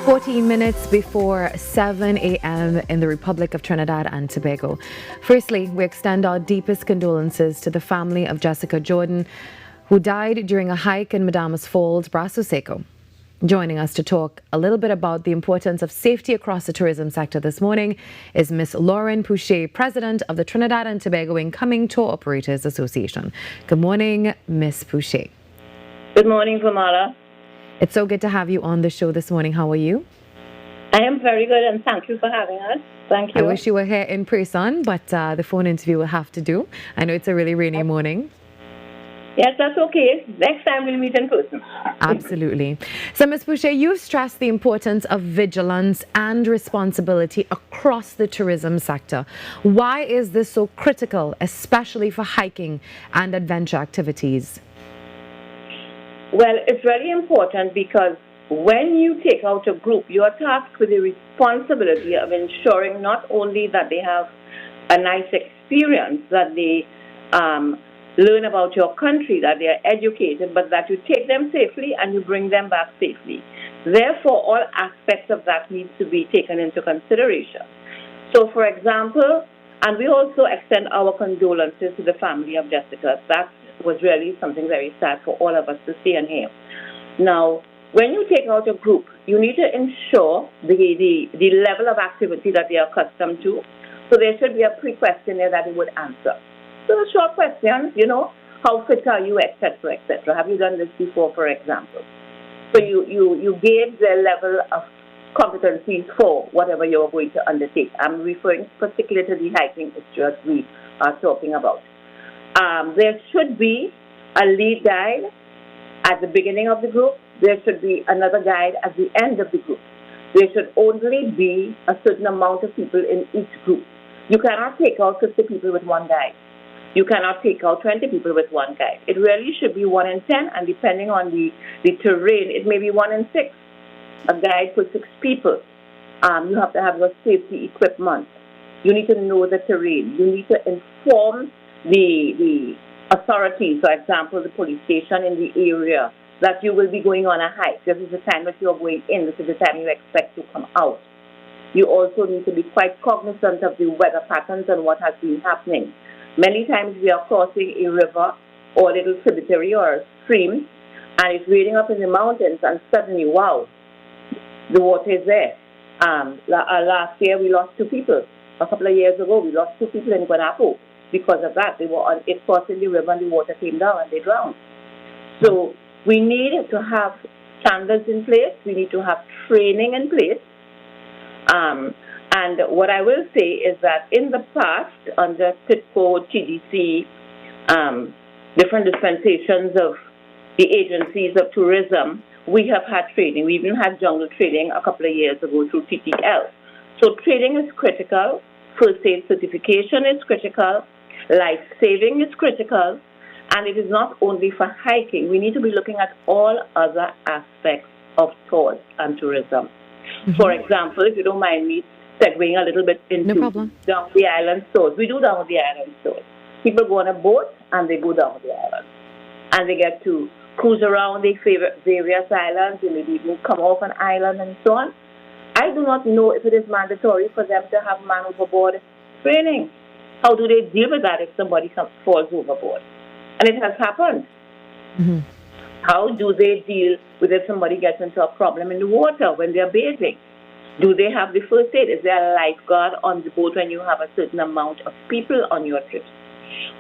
14 minutes before 7 a.m. in the Republic of Trinidad and Tobago. Firstly, we extend our deepest condolences to the family of Jessica Jordan, who died during a hike in Madamas Falls, Brasso Seco. Joining us to talk a little bit about the importance of safety across the tourism sector this morning is Miss Lauren Pouchet, President of the Trinidad and Tobago Incoming Tour Operators Association. Good morning, Miss Pouchet. Good morning, Virmala. It's so good to have you on the show this morning. How are you? I am very good, and thank you for having us. Thank you. I wish you were here in person, but the phone interview will have to do. I know it's a really rainy morning. Yes, that's okay. Next time we'll meet in person. Absolutely. So, Ms. Pouchet, you've stressed the importance of vigilance and responsibility across the tourism sector. Why is this so critical, especially for hiking and adventure activities? Well, it's very important because when you take out a group, you are tasked with the responsibility of ensuring not only that they have a nice experience, that they learn about your country, that they are educated, but that you take them safely and you bring them back safely. Therefore, all aspects of that need to be taken into consideration. So, for example, and we also extend our condolences to the family of Jessica. That was really something very sad for all of us to see and hear. Now, when you take out a group, you need to ensure the level of activity that they are accustomed to. So there should be a pre-questionnaire that they would answer. So short questions, how fit are you, etc., etc. Have you done this before, for example? So you gauge their level of competencies for whatever you're going to undertake. I'm referring particularly to the hiking issue that we are talking about. There should be a lead guide at the beginning of the group. There should be another guide at the end of the group. There should only be a certain amount of people in each group. You cannot take out 50 people with one guide. You cannot take out 20 people with one guide. It really should be 1 in 10, and depending on the terrain, it may be 1 in 6. A guide for 6 people. You have to have your safety equipment. You need to know the terrain. You need to inform the authorities, for example, the police station in the area, that you will be going on a hike. This is the time that you are going in. This is the time you expect to come out. You also need to be quite cognizant of the weather patterns and what has been happening. Many times we are crossing a river or a little tributary or a stream, and it's raining up in the mountains, and suddenly, wow, the water is there. Last year we lost 2 people. A couple of years ago we lost 2 people in Guanapo. Because of that, they were on it crossing the river and the water came down and they drowned. So we need to have standards in place. We need to have training in place. And what I will say is that in the past, under TITCO, TDC, different dispensations of the agencies of tourism, we have had training. We even had jungle training a couple of years ago through TTL. So training is critical. First aid certification is critical. Life-saving is critical. And it is not only for hiking. We need to be looking at all other aspects of tours and tourism. Mm-hmm. For example, if you don't mind me segueing a little bit into down the island tours. We do down the island tours. People go on a boat and they go down the island. And they get to cruise around their favorite various islands. They maybe even come off an island and so on. I do not know if it is mandatory for them to have man overboard training. How do they deal with that if somebody falls overboard? And it has happened. Mm-hmm. How do they deal with if somebody gets into a problem in the water when they're bathing? Do they have the first aid? Is there a lifeguard on the boat when you have a certain amount of people on your trip?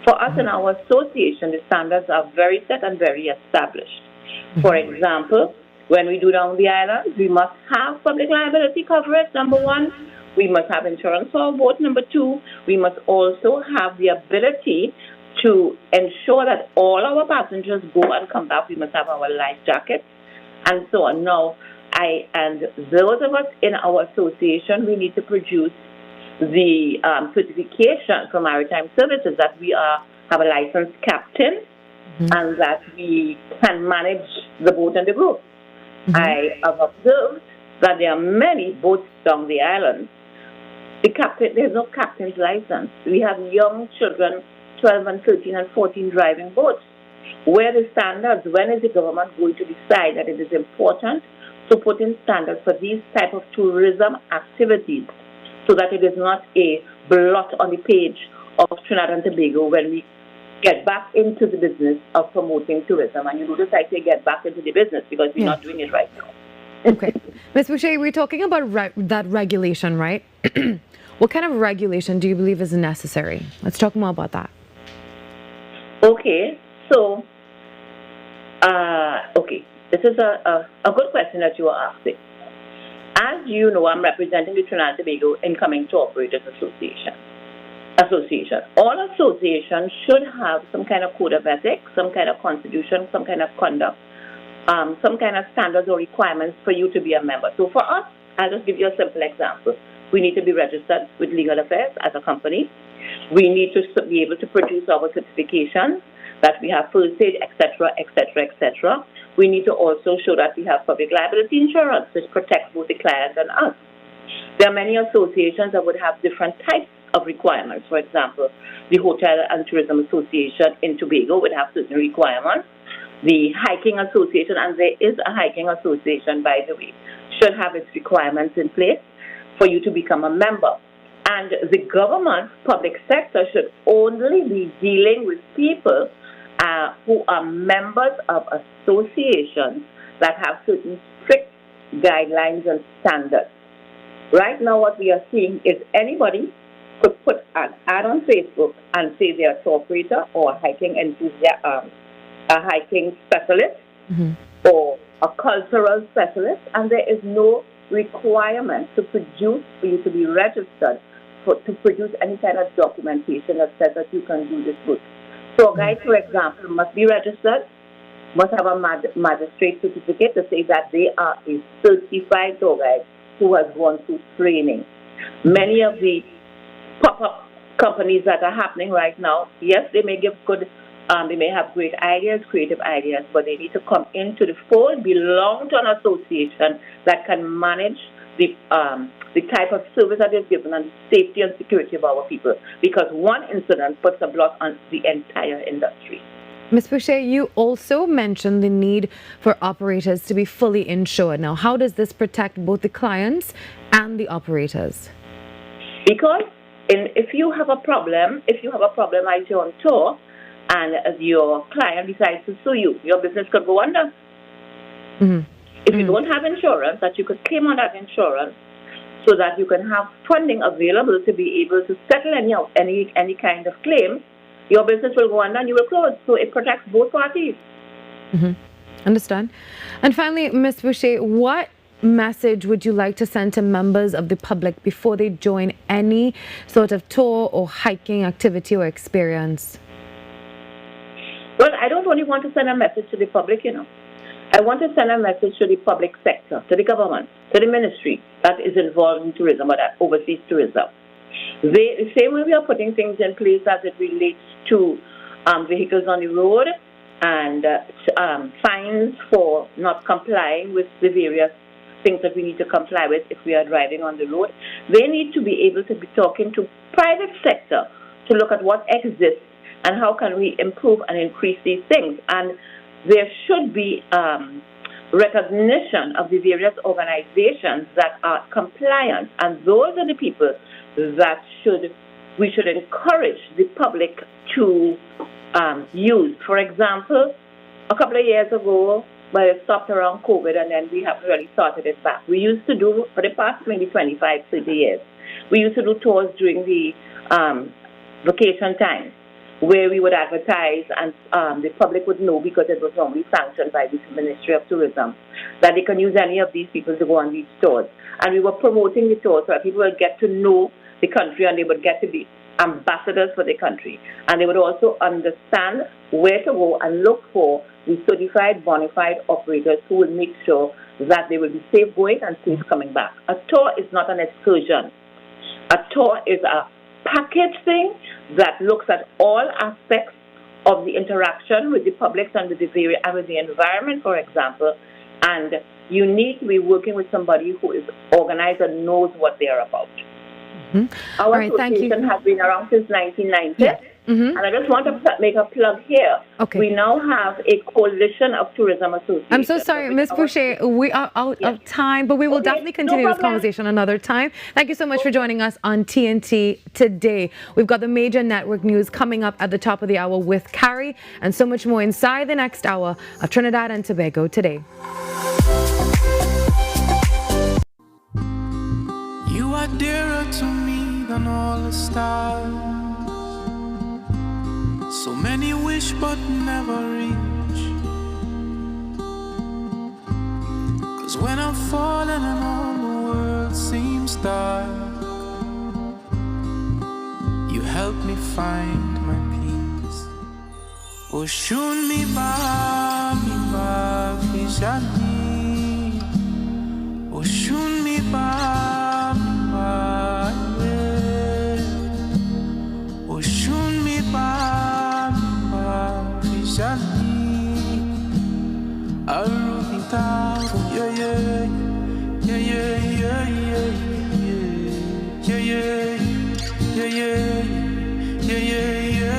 For us in our association, the standards are very set and very established. For example, when we do down the islands, we must have public liability coverage, number one. We must have insurance for our boat, number two. We must also have the ability to ensure that all our passengers go and come back. We must have our life jackets and so on. Now, and those of us in our association, we need to produce the certification from Maritime Services that we have a licensed captain and that we can manage the boat and the group. I have observed that there are many boats down the island. There's no captain's license. We have young children, 12 and 13 and 14, driving boats. Where the standards? When is the government going to decide that it is important to put in standards for these type of tourism activities so that it is not a blot on the page of Trinidad and Tobago when we get back into the business of promoting tourism? And you notice I say get back into the business because we're not doing it right now. Okay. Ms. Boucher, we're talking about that regulation, right? What kind of regulation do you believe is necessary? Let's talk more about that. Okay. So, this is a good question that you are asking. As you know, I'm representing the Trinidad and Tobago Incoming Tour Operators Association. All associations should have some kind of code of ethics, some kind of constitution, some kind of conduct, some kind of standards or requirements for you to be a member. So for us, I'll just give you a simple example. We need to be registered with Legal Affairs as a company. We need to be able to produce our certifications that we have first aid, etc., etc., etc. We need to also show that we have public liability insurance, which protects both the client and us. There are many associations that would have different types of requirements. For example, the Hotel and Tourism Association in Tobago would have certain requirements. The Hiking Association, and there is a hiking association, by the way, should have its requirements in place for you to become a member. And the government, public sector, should only be dealing with people who are members of associations that have certain strict guidelines and standards. Right now, what we are seeing is anybody could put an ad on Facebook and say they're a tour operator or a hiking enthusiast, a hiking specialist or a cultural specialist, and there is no requirement to produce for you to be registered to produce any kind of documentation that says that you can do this work. So a guide, for example, must be registered, must have a magistrate certificate to say that they are a certified tour guide who has gone through training. Many of the pop-up companies that are happening right now, yes, they may give good, they may have great ideas, creative ideas, but they need to come into the fold, belong to an association that can manage the type of service that is given and the safety and security of our people, because one incident puts a blot on the entire industry. Ms. Boucher, you also mentioned the need for operators to be fully insured. Now, how does this protect both the clients and the operators? Because if you have a problem as you're on tour and your client decides to sue you, your business could go under. If you don't have insurance, that you could claim on that insurance so that you can have funding available to be able to settle any kind of claim, your business will go under and you will close. So it protects both parties. Understand. And finally, Ms. Boucher, what message would you like to send to members of the public before they join any sort of tour or hiking activity or experience? Well, I don't only want to send a message to the public, I want to send a message to the public sector, to the government, to the ministry that is involved in tourism or that oversees tourism. The same way we are putting things in place as it relates to vehicles on the road and fines for not complying with the various things that we need to comply with if we are driving on the road. They need to be able to be talking to private sector to look at what exists and how can we improve and increase these things. And there should be recognition of the various organizations that are compliant, and those are the people that should we should encourage the public to use. For example, a couple of years ago, well, it stopped around COVID, and then we have really started it back. We used to do, for the past 20, 25, 30 years, we used to do tours during the vacation time, where we would advertise and the public would know, because it was normally sanctioned by the Ministry of Tourism, that they can use any of these people to go on these tours. And we were promoting the tours so that people would get to know the country and they would get to be ambassadors for the country. And they would also understand where to go and look for the certified, bona fide operators who will make sure that they will be safe going and safe coming back. A tour is not an excursion. A tour is a package thing that looks at all aspects of the interaction with the public and with the environment, for example. And you need to be working with somebody who is organized and knows what they are about. Our association has been around since 1990. And I just want to make a plug here. We now have a coalition of tourism associations. I'm so sorry, Ms. Boucher, we are out of time, but we will definitely continue this conversation another time. Thank you so much for joining us on TNT today. We've got the major network news coming up at the top of the hour with Carrie, and so much more inside the next hour of Trinidad and Tobago Today. You are dearer to me than all the stars. So many wish but never reach. 'Cause when I'm falling and all the world seems dark, you help me find my peace. Oh, shun mi ba vishani. Oh, shun mi ba yeah. Oh, shun mi ba. Arubita, yeah, yeah, yeah, yeah, yeah, yeah, yeah, yeah, yeah, yeah, yeah,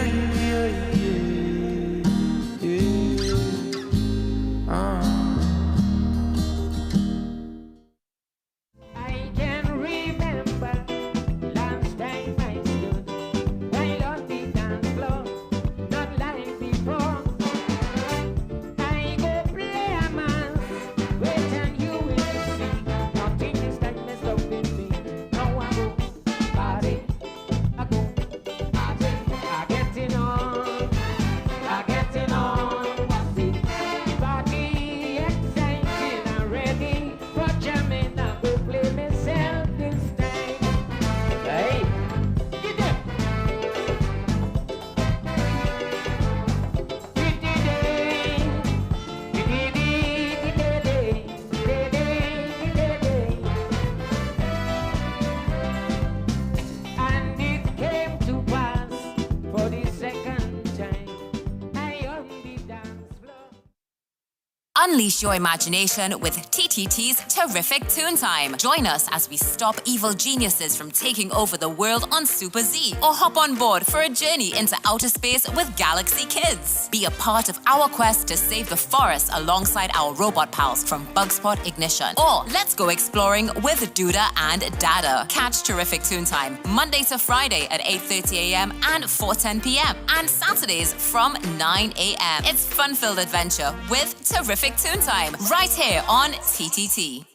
Unleash your imagination with TTT's terrific Toon Time. Join us as we stop evil geniuses from taking over the world on Super Z, or hop on board for a journey into outer space with Galaxy Kids. Be a part of our quest to save the forest alongside our robot pals from Bugspot Ignition. Or let's go exploring with Duda and Dada. Catch terrific Toon Time Monday to Friday at 8:30 a.m. and 4:10 p.m. and Saturdays from 9 a.m. It's fun-filled adventure with terrific Toon Time right here on TTT.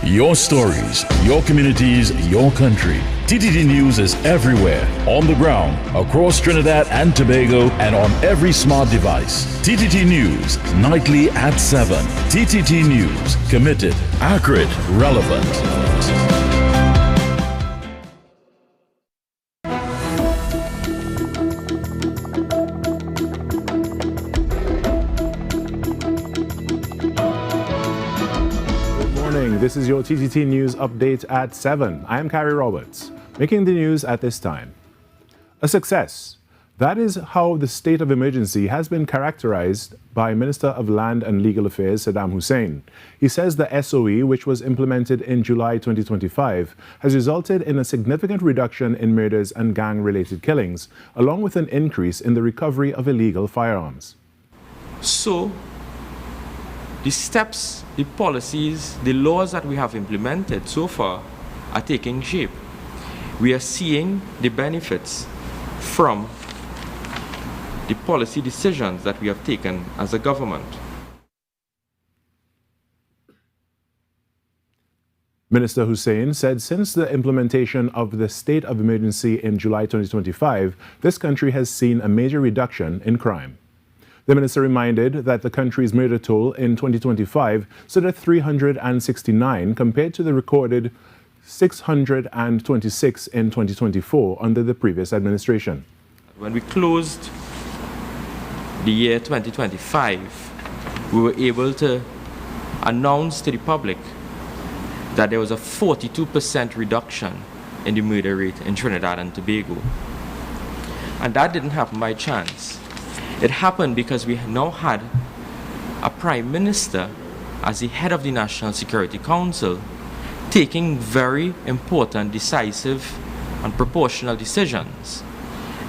Your stories, your communities, your country. TTT News is everywhere, on the ground, across Trinidad and Tobago, and on every smart device. TTT News, nightly at 7. TTT News, committed, accurate, relevant. This is your TTT News update at 7. I am Carrie Roberts, making the news at this time. A success. That is how the state of emergency has been characterized by Minister of Land and Legal Affairs Saddam Hussein. He says the SOE, which was implemented in July 2025, has resulted in a significant reduction in murders and gang-related killings, along with an increase in the recovery of illegal firearms. So, the steps, the policies, the laws that we have implemented so far are taking shape. we are seeing the benefits from the policy decisions that we have taken as a government. Minister Hussein said since the implementation of the state of emergency in July 2025, this country has seen a major reduction in crime. The minister reminded that the country's murder toll in 2025 stood at 369 compared to the recorded 626 in 2024 under the previous administration. When we closed the year 2025, we were able to announce to the public that there was a 42% reduction in the murder rate in Trinidad and Tobago. And that didn't happen by chance. It happened because we now had a Prime Minister as the head of the National Security Council taking very important, decisive and proportional decisions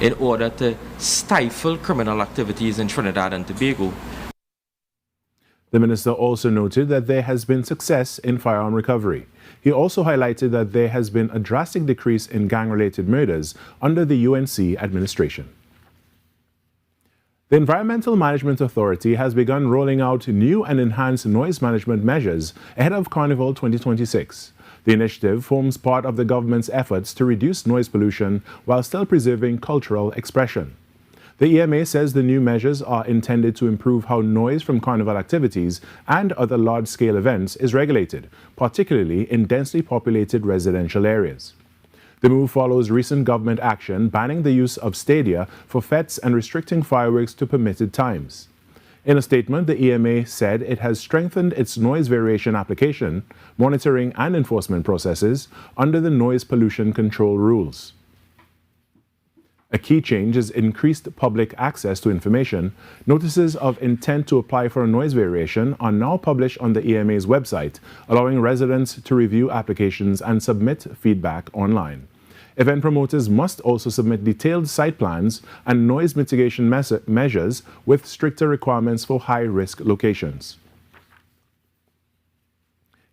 in order to stifle criminal activities in Trinidad and Tobago. The minister also noted that there has been success in firearm recovery. He also highlighted that there has been a drastic decrease in gang-related murders under the UNC administration. The Environmental Management Authority has begun rolling out new and enhanced noise management measures ahead of Carnival 2026. The initiative forms part of the government's efforts to reduce noise pollution while still preserving cultural expression. The EMA says the new measures are intended to improve how noise from carnival activities and other large-scale events is regulated, particularly in densely populated residential areas. The move follows recent government action banning the use of stadia for fetes and restricting fireworks to permitted times. In a statement, the EMA said it has strengthened its noise variation application, monitoring and enforcement processes under the noise pollution control rules. A key change is increased public access to information. Notices of intent to apply for a noise variation are now published on the EMA's website, allowing residents to review applications and submit feedback online. Event promoters must also submit detailed site plans and noise mitigation measures with stricter requirements for high-risk locations.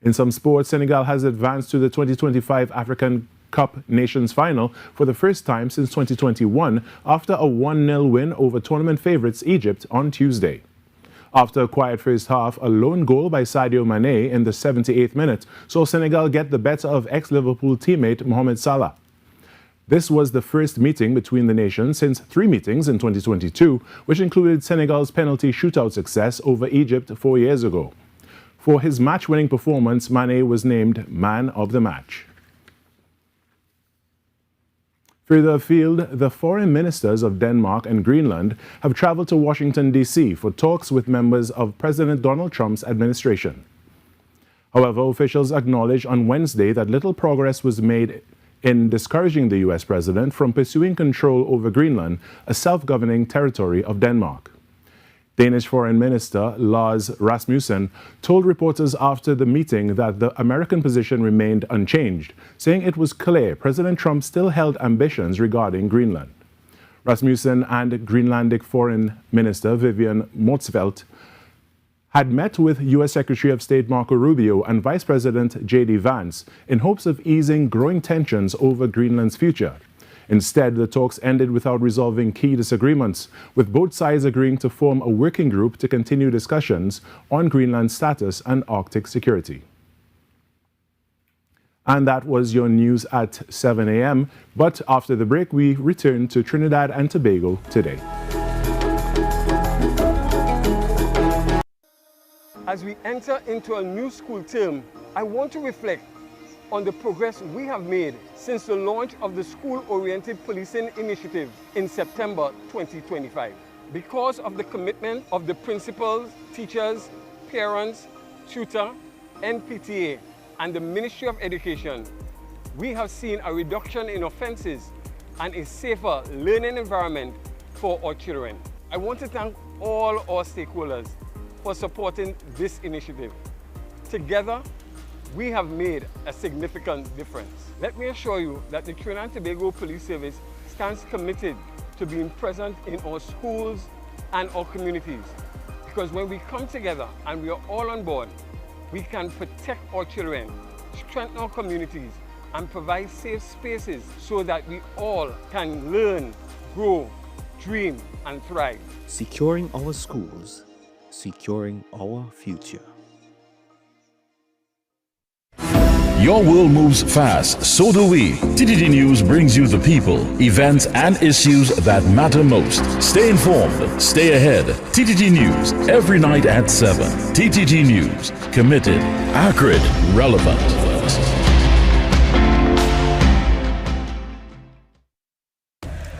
In some sports, Senegal has advanced to the 2025 African Cup Nations Final for the first time since 2021 after a 1-0 win over tournament favourites Egypt on Tuesday. After a quiet first half, a lone goal by Sadio Mane in the 78th minute saw Senegal get the better of ex-Liverpool teammate Mohamed Salah. This was the first meeting between the nations since 3 meetings in 2022, which included Senegal's penalty shootout success over Egypt 4 years ago. For his match-winning performance, Mane was named Man of the Match. Further afield, the foreign ministers of Denmark and Greenland have traveled to Washington, D.C. for talks with members of President Donald Trump's administration. However, officials acknowledged on Wednesday that little progress was made in discouraging the U.S. president from pursuing control over Greenland, a self-governing territory of Denmark. Danish Foreign Minister Lars Rasmussen told reporters after the meeting that the American position remained unchanged, saying it was clear President Trump still held ambitions regarding Greenland. Rasmussen and Greenlandic Foreign Minister Vivian Motzfeldt had met with U.S. Secretary of State Marco Rubio and Vice President J.D. Vance in hopes of easing growing tensions over Greenland's future. Instead, the talks ended without resolving key disagreements, with both sides agreeing to form a working group to continue discussions on Greenland's status and Arctic security. And that was your news at 7 a.m. But after the break, we return to Trinidad and Tobago today. As we enter into a new school term, I want to reflect on the progress we have made since the launch of the School-Oriented Policing Initiative in September 2025. Because of the commitment of the principals, teachers, parents, tutor, NPTA, and the Ministry of Education, we have seen a reduction in offenses and a safer learning environment for our children. I want to thank all our stakeholders for supporting this initiative. Together, we have made a significant difference. Let me assure you that the Trinidad and Tobago Police Service stands committed to being present in our schools and our communities. Because when we come together and we are all on board, we can protect our children, strengthen our communities, and provide safe spaces so that we all can learn, grow, dream, and thrive. Securing our schools, securing our future. Your world moves fast, so do we. TTT News brings you the people, events, and issues that matter most. Stay informed, stay ahead. TTT News, every night at 7. TTT News, committed, accurate, relevant.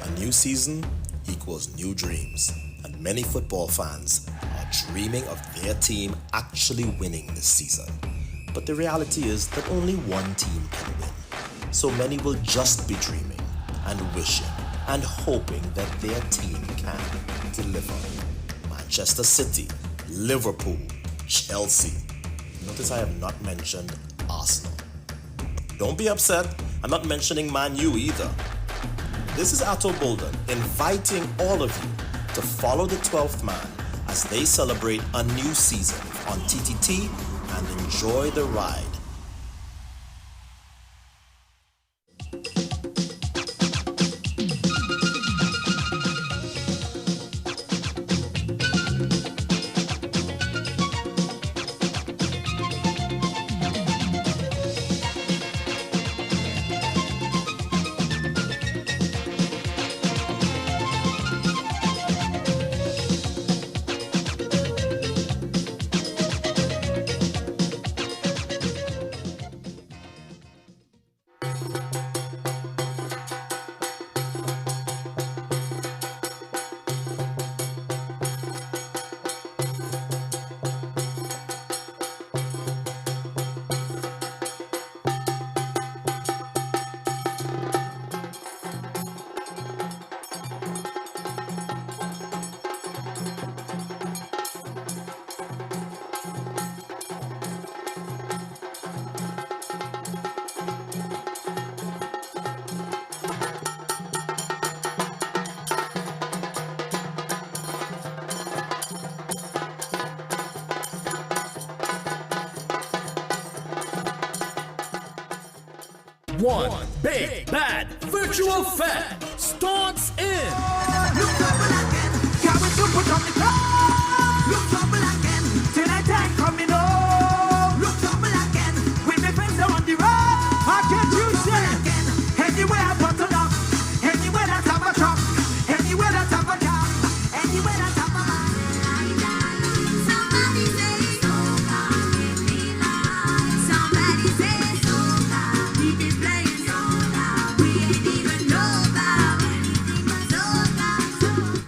A new season equals new dreams, and many football fans are dreaming of their team actually winning this season. But the reality is that only one team can win. So many will just be dreaming and wishing and hoping that their team can deliver. Manchester City, Liverpool, Chelsea. Notice I have not mentioned Arsenal. Don't be upset, I'm not mentioning Man U either. This is Atto Bolden inviting all of you to follow the 12th man as they celebrate a new season on TTT and enjoy the ride. One big bad virtual fad starts in. Look double again, can't wait to put on the clothes. Look double again, tonight I'm coming home. Look double again, when my friends are on the road. I can't use it. Anywhere I bottle up, anywhere that have a truck, anywhere that have a car, anywhere that have a man. Somebody say soca, give me life. Somebody say soca, keep it playing soca. We ain't even know about anything but soca, soca.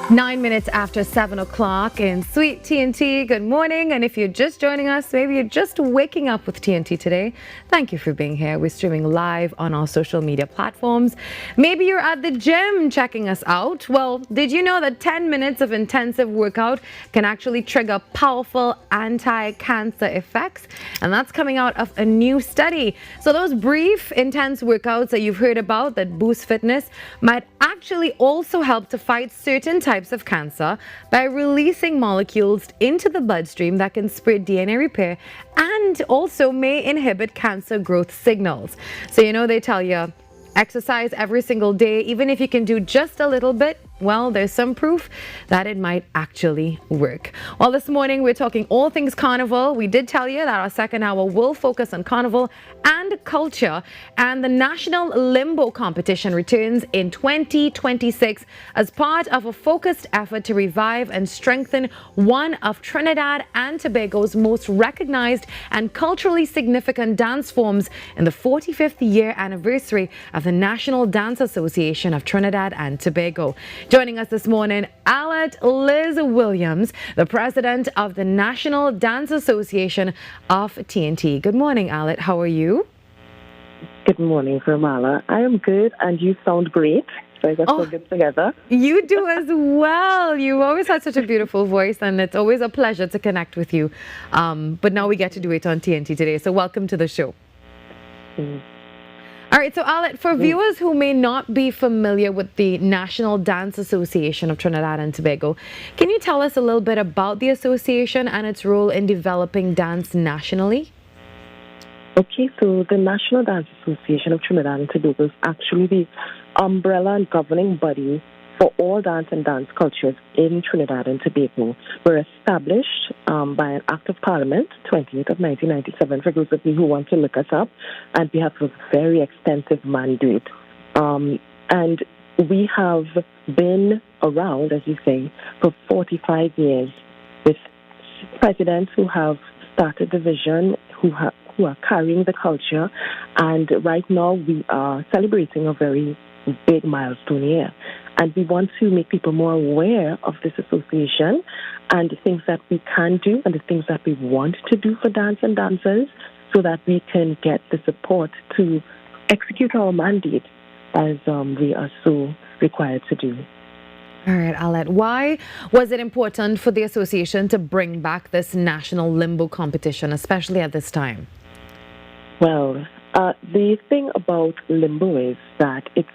9 minutes after 7 o'clock in Sweet TNT. Good morning. And if you're just joining us, maybe you're just waking up with TNT today, thank you for being here. We're streaming live on our social media platforms. Maybe you're at the gym checking us out. Well, did you know that 10 minutes of intensive workout can actually trigger powerful anti-cancer effects? And that's coming out of a new study. So those brief, intense workouts that you've heard about that boost fitness might actually also help to fight certain types of cancer by releasing molecules into the bloodstream that can spread DNA repair and also may inhibit cancer growth signals. So, you know, they tell you exercise every single day, even if you can do just a little bit. Well, there's some proof that it might actually work. Well, this morning we're talking all things carnival. We did tell you that our second hour will focus on carnival and culture, and the National Limbo competition returns in 2026 as part of a focused effort to revive and strengthen one of Trinidad and Tobago's most recognized and culturally significant dance forms in the 45th year anniversary of the National Dance Association of Trinidad and Tobago. Joining us this morning, Alet Liz Williams, the president of the National Dance Association of TNT. Good morning, Alet. How are you? Good morning, Virmala. I am good, and you sound great. So I guess we're good together. You do as well. You've always had such a beautiful voice, and it's always a pleasure to connect with you. But now we get to do it on TNT today. So welcome to the show. All right, so Alet, for viewers who may not be familiar with the National Dance Association of Trinidad and Tobago, can you tell us a little bit about the association and its role in developing dance nationally? Okay, so the National Dance Association of Trinidad and Tobago is actually the umbrella and governing body for all dance and dance cultures in Trinidad and Tobago. Were established by an Act of Parliament, 28th of 1997, for those of you who want to look us up, and we have a very extensive mandate. And we have been around, as you say, for 45 years with presidents who have started the vision, who are carrying the culture, and right now we are celebrating a very big milestone here. And we want to make people more aware of this association and the things that we can do and the things that we want to do for dance and dancers so that we can get the support to execute our mandate as we are so required to do. All right, Alet, why was it important for the association to bring back this national limbo competition, especially at this time? Well, the thing about limbo is that it's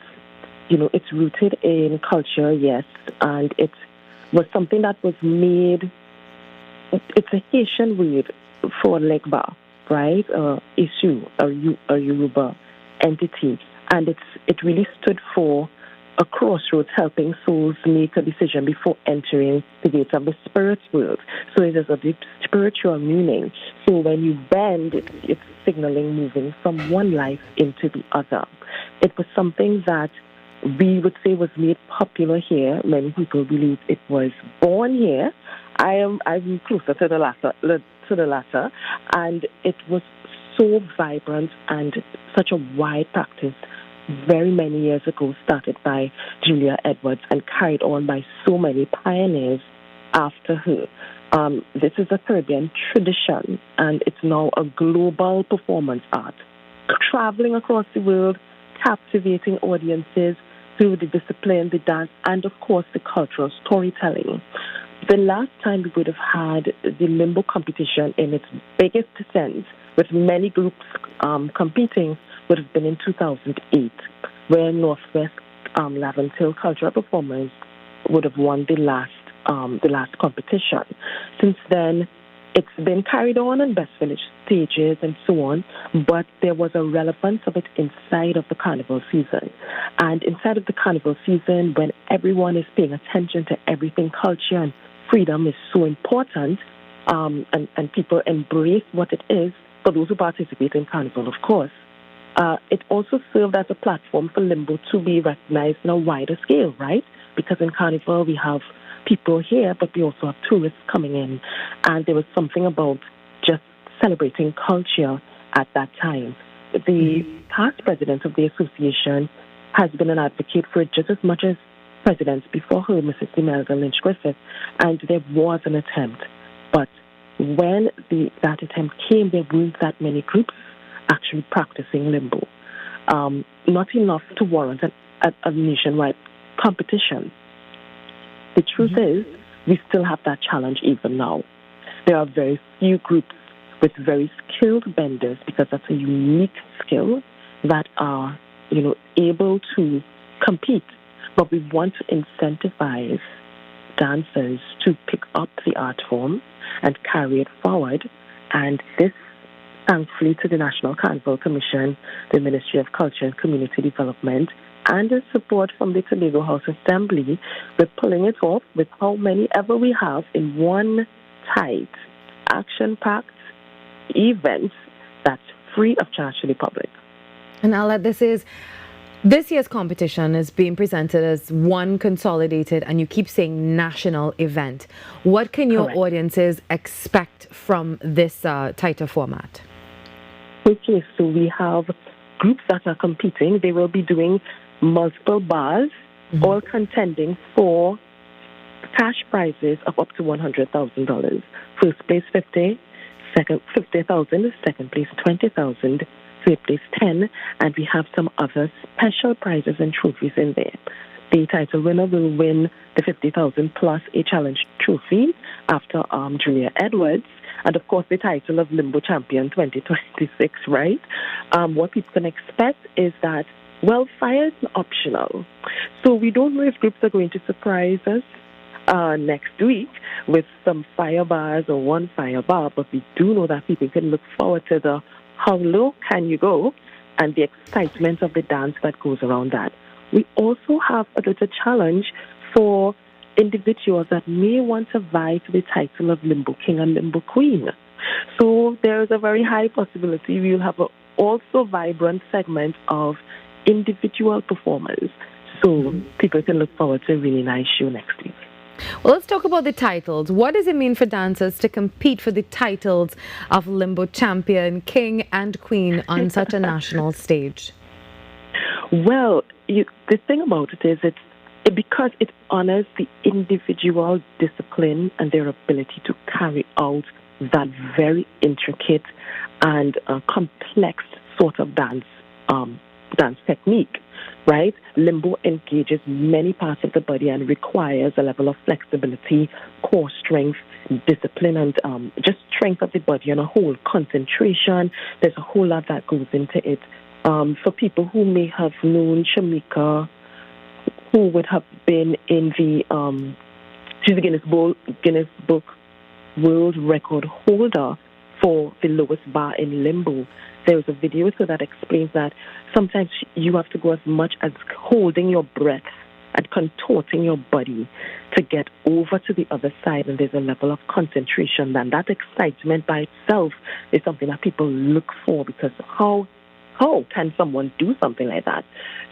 rooted in culture, yes, and it was something that was made. It's a Haitian word for legba, right? Issue, a Yoruba entity, and it really stood for a crossroads, helping souls make a decision before entering the gates of the spirit world. So it is a deep spiritual meaning. So when you bend, it's signaling moving from one life into the other. It was something that we would say was made popular here. Many people believe it was born here. I'm closer to the latter, and it was so vibrant and such a wide practice very many years ago, started by Julia Edwards and carried on by so many pioneers after her. This is a Caribbean tradition, and it's now a global performance art, traveling across the world, captivating audiences through the discipline, the dance, and of course the cultural storytelling. The last time we would have had the limbo competition in its biggest sense, with many groups competing, would have been in 2008, where Northwest Laventil Cultural Performers would have won the last competition. Since then, it's been carried on Best Village stages and so on, but there was a relevance of it inside of the carnival season. And inside of the carnival season, when everyone is paying attention to everything culture and freedom is so important, and people embrace what it is, for those who participate in carnival, of course, it also served as a platform for limbo to be recognized on a wider scale, right? Because in carnival we have people here, but we also have tourists coming in. And there was something about just celebrating culture at that time. The past president of the association has been an advocate for it just as much as presidents before her, Mrs. Imelda Lynch Griffith, and there was an attempt. But when that attempt came, there weren't that many groups actually practicing limbo. Not enough to warrant a nationwide competition. The truth is, we still have that challenge even now. There are very few groups with very skilled benders, because that's a unique skill, that are, able to compete. But we want to incentivize dancers to pick up the art form and carry it forward. And this, thankfully, to the National Carnival Commission, the Ministry of Culture and Community Development, and the support from the Tobago House Assembly, we're pulling it off with how many ever we have in one tight, action-packed event that's free of charge to the public. And Alet, this year's competition is being presented as one consolidated, and you keep saying national event. What can your audiences expect from this tighter format? Okay, so we have groups that are competing. They will be doing multiple bars, all contending for cash prizes of up to $100,000. First place 50, second 50,000, second place 20,000, third place 10, and we have some other special prizes and trophies in there. The title winner will win the $50,000 plus a challenge trophy after Julia Edwards, and of course the title of Limbo Champion 2026, right? What people can expect is that, well, fire is optional. So we don't know if groups are going to surprise us next week with some fire bars or one fire bar, but we do know that people can look forward to the how low can you go and the excitement of the dance that goes around that. We also have a little challenge for individuals that may want to vie for the title of Limbo King and Limbo Queen. So there is a very high possibility we'll have a also vibrant segment of individual performers. So people can look forward to a really nice show next week. Well, let's talk about the titles. What does it mean for dancers to compete for the titles of Limbo Champion, King and Queen on such a national stage? Well, the thing about it is because it honors the individual discipline and their ability to carry out that very intricate and complex sort of dance technique, right? Limbo engages many parts of the body and requires a level of flexibility, core strength, discipline, and just strength of the body on a whole, concentration. There's a whole lot that goes into it. For people who may have known Shamika, who would have been in the she's the Guinness Book World Record holder for the lowest bar in Limbo. There was a video so that explains that sometimes you have to go as much as holding your breath and contorting your body to get over to the other side, and there's a level of concentration, and that excitement by itself is something that people look for, because how can someone do something like that?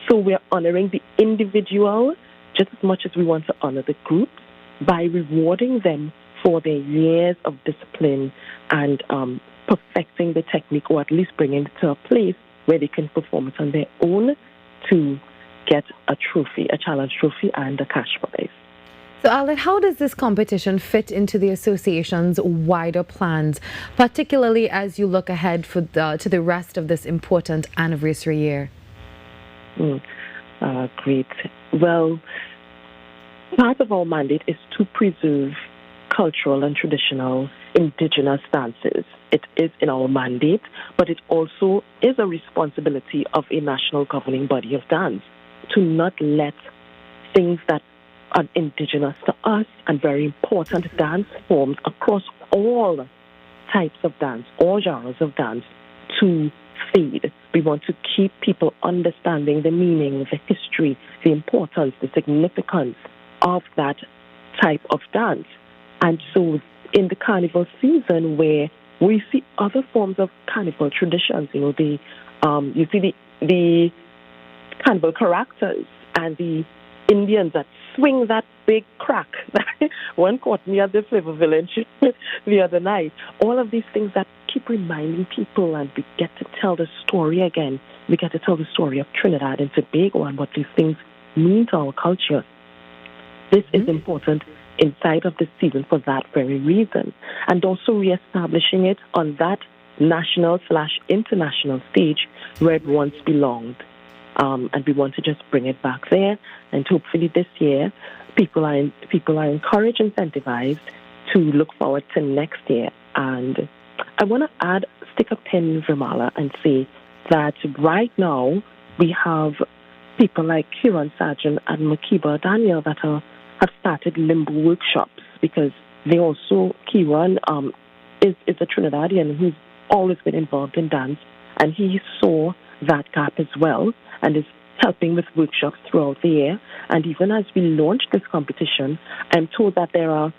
So we're honoring the individual just as much as we want to honor the group by rewarding them for their years of discipline and perfecting the technique, or at least bringing it to a place where they can perform it on their own to get a trophy, a challenge trophy, and a cash prize. So, Alan, how does this competition fit into the association's wider plans, particularly as you look ahead to the rest of this important anniversary year? Great. Well, part of our mandate is to preserve cultural and traditional indigenous dances. It is in our mandate, but it also is a responsibility of a national governing body of dance to not let things that are indigenous to us and very important dance forms across all types of dance, all genres of dance, to fade. We want to keep people understanding the meaning, the history, the importance, the significance of that type of dance. And so in the carnival season, where we see other forms of carnival traditions, you see the carnival characters and the Indians that swing that big crack. One caught me at the Flavor Village the other night. All of these things that keep reminding people, and we get to tell the story again. We get to tell the story of Trinidad and Tobago and what these things mean to our culture. This is important inside of the season for that very reason, and also reestablishing it on that national/international stage where it once belonged. And we want to just bring it back there, and hopefully this year people are encouraged, incentivized to look forward to next year. And I want to stick a pin in Virmala and say that right now we have people like Kiran Sargent and Makiba Daniel that have started limbo workshops, because they also, Kiran is a Trinidadian who's always been involved in dance, and he saw that gap as well and is helping with workshops throughout the year. And even as we launch this competition, I'm told that there are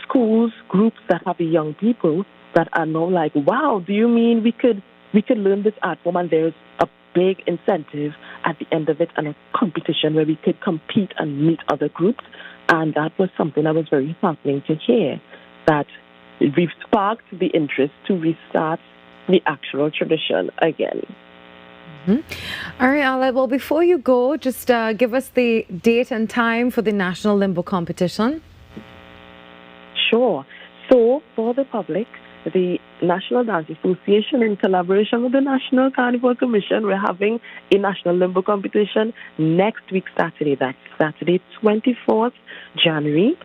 schools, groups that have young people that are now like, wow, do you mean we could learn this art form? And there's a big incentive at the end of it, and a competition where we could compete and meet other groups. And that was something that was very heartening to hear, that we've sparked the interest to restart the actual tradition again. All right, Ala, well, before you go, just give us the date and time for the National Limbo competition. Sure. So, for the public, the National Dance Association, in collaboration with the National Carnival Commission, we're having a National Limbo competition next week, Saturday. That's Saturday, 24th January,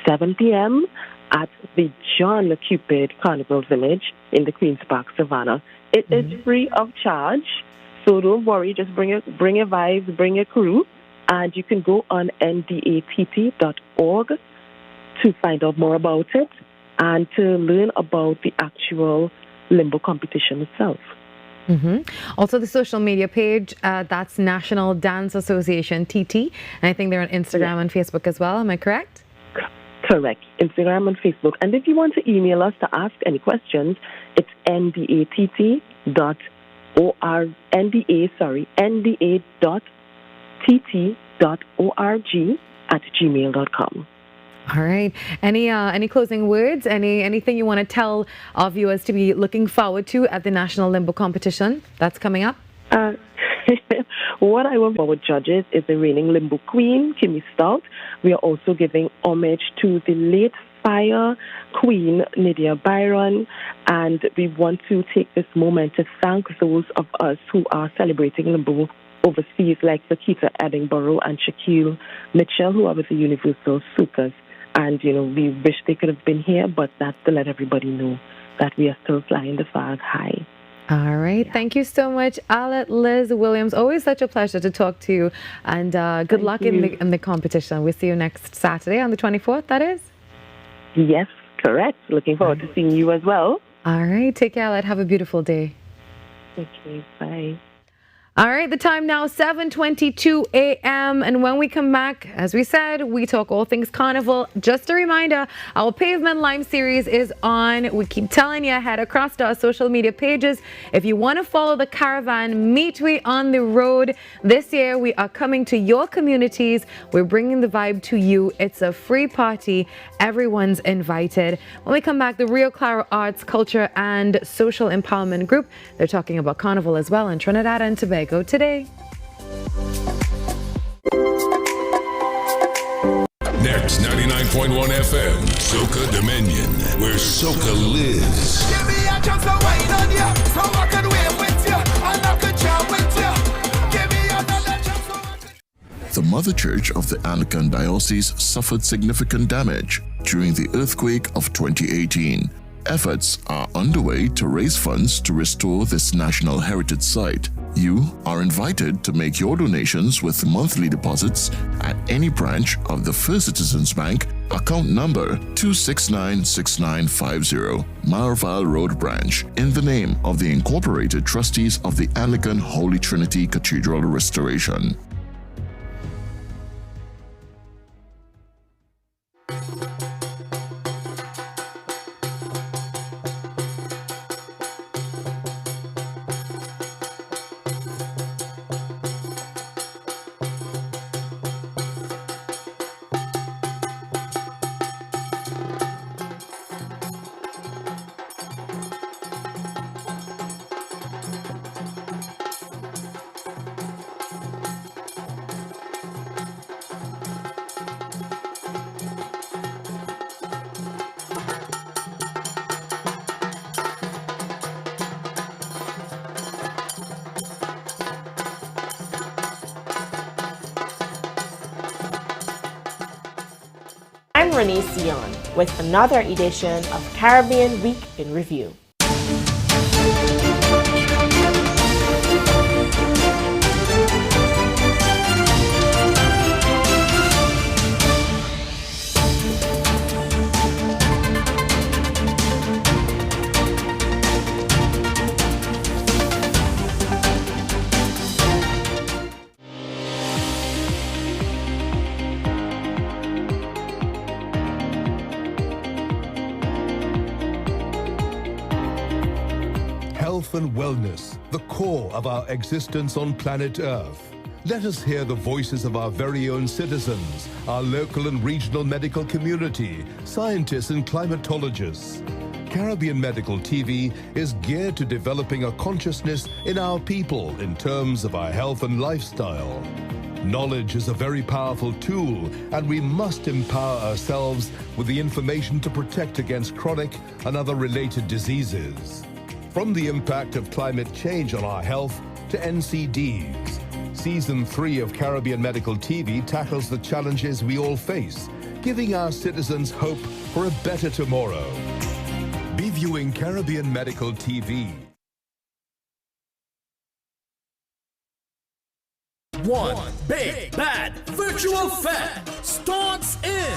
7 p.m. at the John Cupid Carnival Village in the Queen's Park, Savannah. It is free of charge, so don't worry. Just bring your vibes, bring your crew, and you can go on ndatt.org to find out more about it and to learn about the actual limbo competition itself. Also, the social media page, that's National Dance Association, TT, and I think they're on Instagram and Facebook as well. Am I correct? Correct. Instagram and Facebook. And if you want to email us to ask any questions, it's nda.tt.org@gmail.com. All right. Any closing words? Anything you want to tell our viewers to be looking forward to at the National Limbo Competition that's coming up? What I want our judges is the reigning limbo queen, Kimmy Stout. We are also giving homage to the late fire queen, Nydia Byron, and we want to take this moment to thank those of us who are celebrating limbo overseas, like Sakita Edinburgh and Shaquille Mitchell, who are with the Universal Soukers. And, we wish they could have been here, but that's to let everybody know that we are still flying the flag high. All right. Thank you so much, Alet Liz Williams. Always such a pleasure to talk to you. And good luck in the competition. We'll see you next Saturday on the 24th, that is? Yes, correct. Looking forward to seeing you as well. All right. Take care, Alet. Have a beautiful day. Okay, bye. All right, the time now, 7:22 a.m. And when we come back, as we said, we talk all things carnival. Just a reminder, our Pavement Lime series is on. We keep telling you, head across to our social media pages. If you want to follow the caravan, meet we on the road. This year, we are coming to your communities. We're bringing the vibe to you. It's a free party. Everyone's invited. When we come back, the Rio Claro Arts, Culture and Social Empowerment Group, they're talking about carnival as well in Trinidad and Tobago today. Next, 99.1 FM, Soca Dominion, where Soca lives. Give me a chance to wine on ya, so I can win with ya, and I can chat with ya. Give me another chance so I can... The Mother Church of the Anglican Diocese suffered significant damage during the earthquake of 2018. Efforts are underway to raise funds to restore this national heritage site. You are invited to make your donations with monthly deposits at any branch of the First Citizens Bank, account number 2696950, Marval Road Branch, in the name of the Incorporated Trustees of the Anglican Holy Trinity Cathedral Restoration. I'm Renee Sion with another edition of Caribbean Week in Review. Health and wellness, the core of our existence on planet Earth. Let us hear the voices of our very own citizens, our local and regional medical community, scientists and climatologists. Caribbean Medical TV is geared to developing a consciousness in our people in terms of our health and lifestyle. Knowledge is a very powerful tool, and we must empower ourselves with the information to protect against chronic and other related diseases. From the impact of climate change on our health to NCDs, Season 3 of Caribbean Medical TV tackles the challenges we all face, giving our citizens hope for a better tomorrow. Be viewing Caribbean Medical TV. One big bad virtual fair starts in.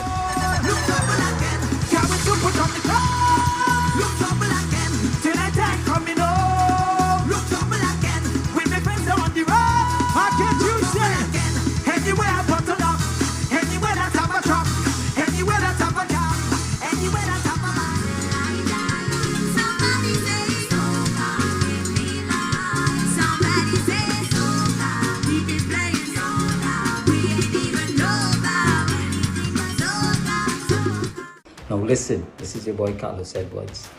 Now listen, this is your boy Carlos Edwards,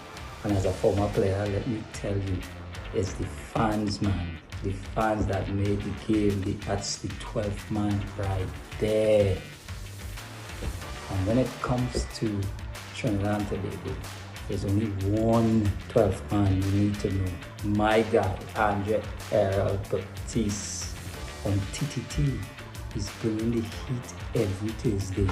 and as a former player, let me tell you, it's the fans, man. The fans that made the game, that's the 12th man right there. And when it comes to Trinidad and Tobago, there's only one 12th man you need to know. My guy, Andre Errol Baptiste on TTT. He's bringing the heat every Tuesday.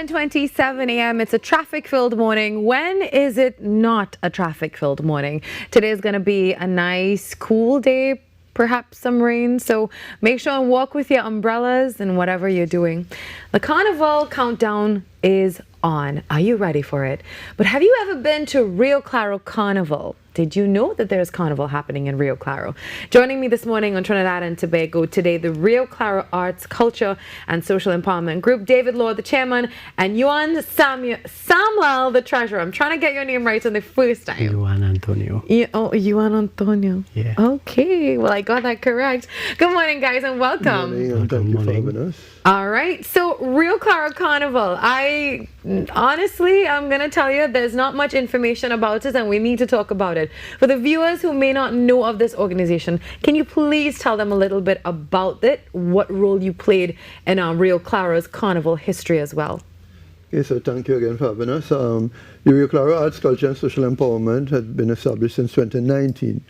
.27 a.m. It's a traffic-filled morning. When is it not a traffic-filled morning? Today is going to be a nice, cool day, perhaps some rain. So make sure and walk with your umbrellas and whatever you're doing. The Carnival countdown is on. Are you ready for it? But have you ever been to Rio Claro Carnival? Did you know that there's Carnival happening in Rio Claro? Joining me this morning on Trinidad and Tobago Today, the Rio Claro Arts, Culture and Social Empowerment Group, David Law, the chairman, and Yuan Samuel, the treasurer. I'm trying to get your name right on the first time. Yuan Antonio. Yuan Antonio. Yeah. Okay, well, I got that correct. Good morning, guys, and welcome. Good morning, and thank you for having us. All right, so Rio Claro Carnival. Honestly, I'm going to tell you, there's not much information about it, and we need to talk about it. For the viewers who may not know of this organization, can you please tell them a little bit about it, what role you played in Rio Claro's Carnival history as well? Okay, so thank you again for having us. The Rio Claro Arts, Culture and Social Empowerment has been established since 2019.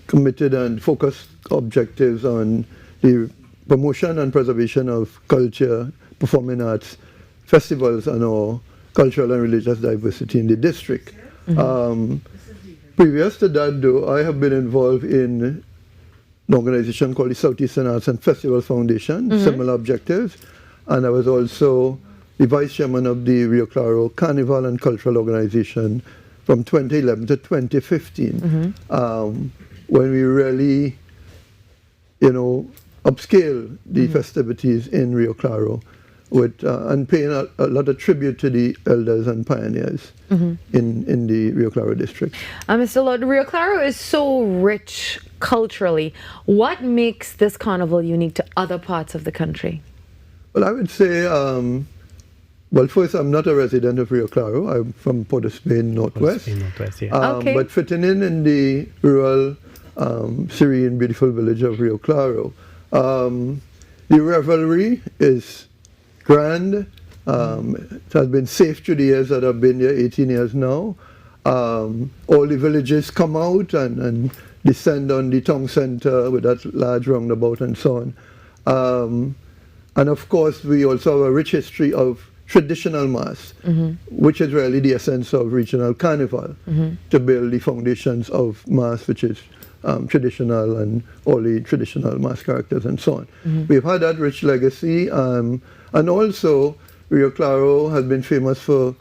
Committed and focused objectives on the promotion and preservation of culture, performing arts, festivals, and our cultural and religious diversity in the district. Previous to that, though, I have been involved in an organization called the Southeastern Arts and Festival Foundation, similar objectives, and I was also the vice chairman of the Rio Claro Carnival and Cultural Organization from 2011 to 2015, when we really, upscale the festivities in Rio Claro, with and paying a lot of tribute to the elders and pioneers in the Rio Claro district. Mr. Lord, Rio Claro is so rich culturally. What makes this carnival unique to other parts of the country? Well, I would say, well, first, I'm not a resident of Rio Claro. I'm from Port of Spain, Northwest. Okay. But fitting in the rural, serene, beautiful village of Rio Claro. The revelry is grand. It has been safe through the years that I've been there, 18 years now. All the villages come out and descend on the town centre with that large roundabout and so on. And of course, we also have a rich history of traditional mass, which is really the essence of regional carnival, to build the foundations of mass, which is traditional and all the traditional mass characters and so on. We've had that rich legacy, and also Rio Claro has been famous for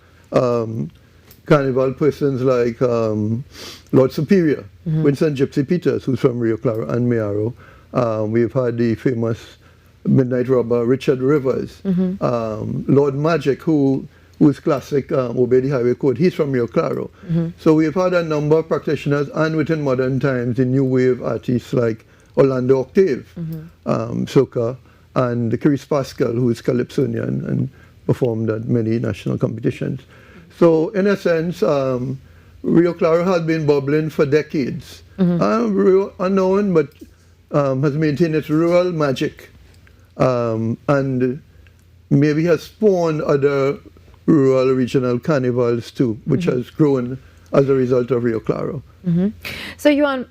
carnival persons like Lord Superior, Winston Gypsy Peters, who's from Rio Claro and Mayaro. We've had the famous midnight robber Richard Rivers, Lord Magic, who's classic Obey the Highway Code. He's from Rio Claro. So we've had a number of practitioners, and within modern times, the new wave artists like Orlando Octave, soca, and Chris Pascal, who is Calypsonian and performed at many national competitions. So in a sense, Rio Claro has been bubbling for decades. Unknown, but has maintained its rural magic, and maybe has spawned other rural regional carnivals too, which has grown as a result of Rio Claro. So, Yuan,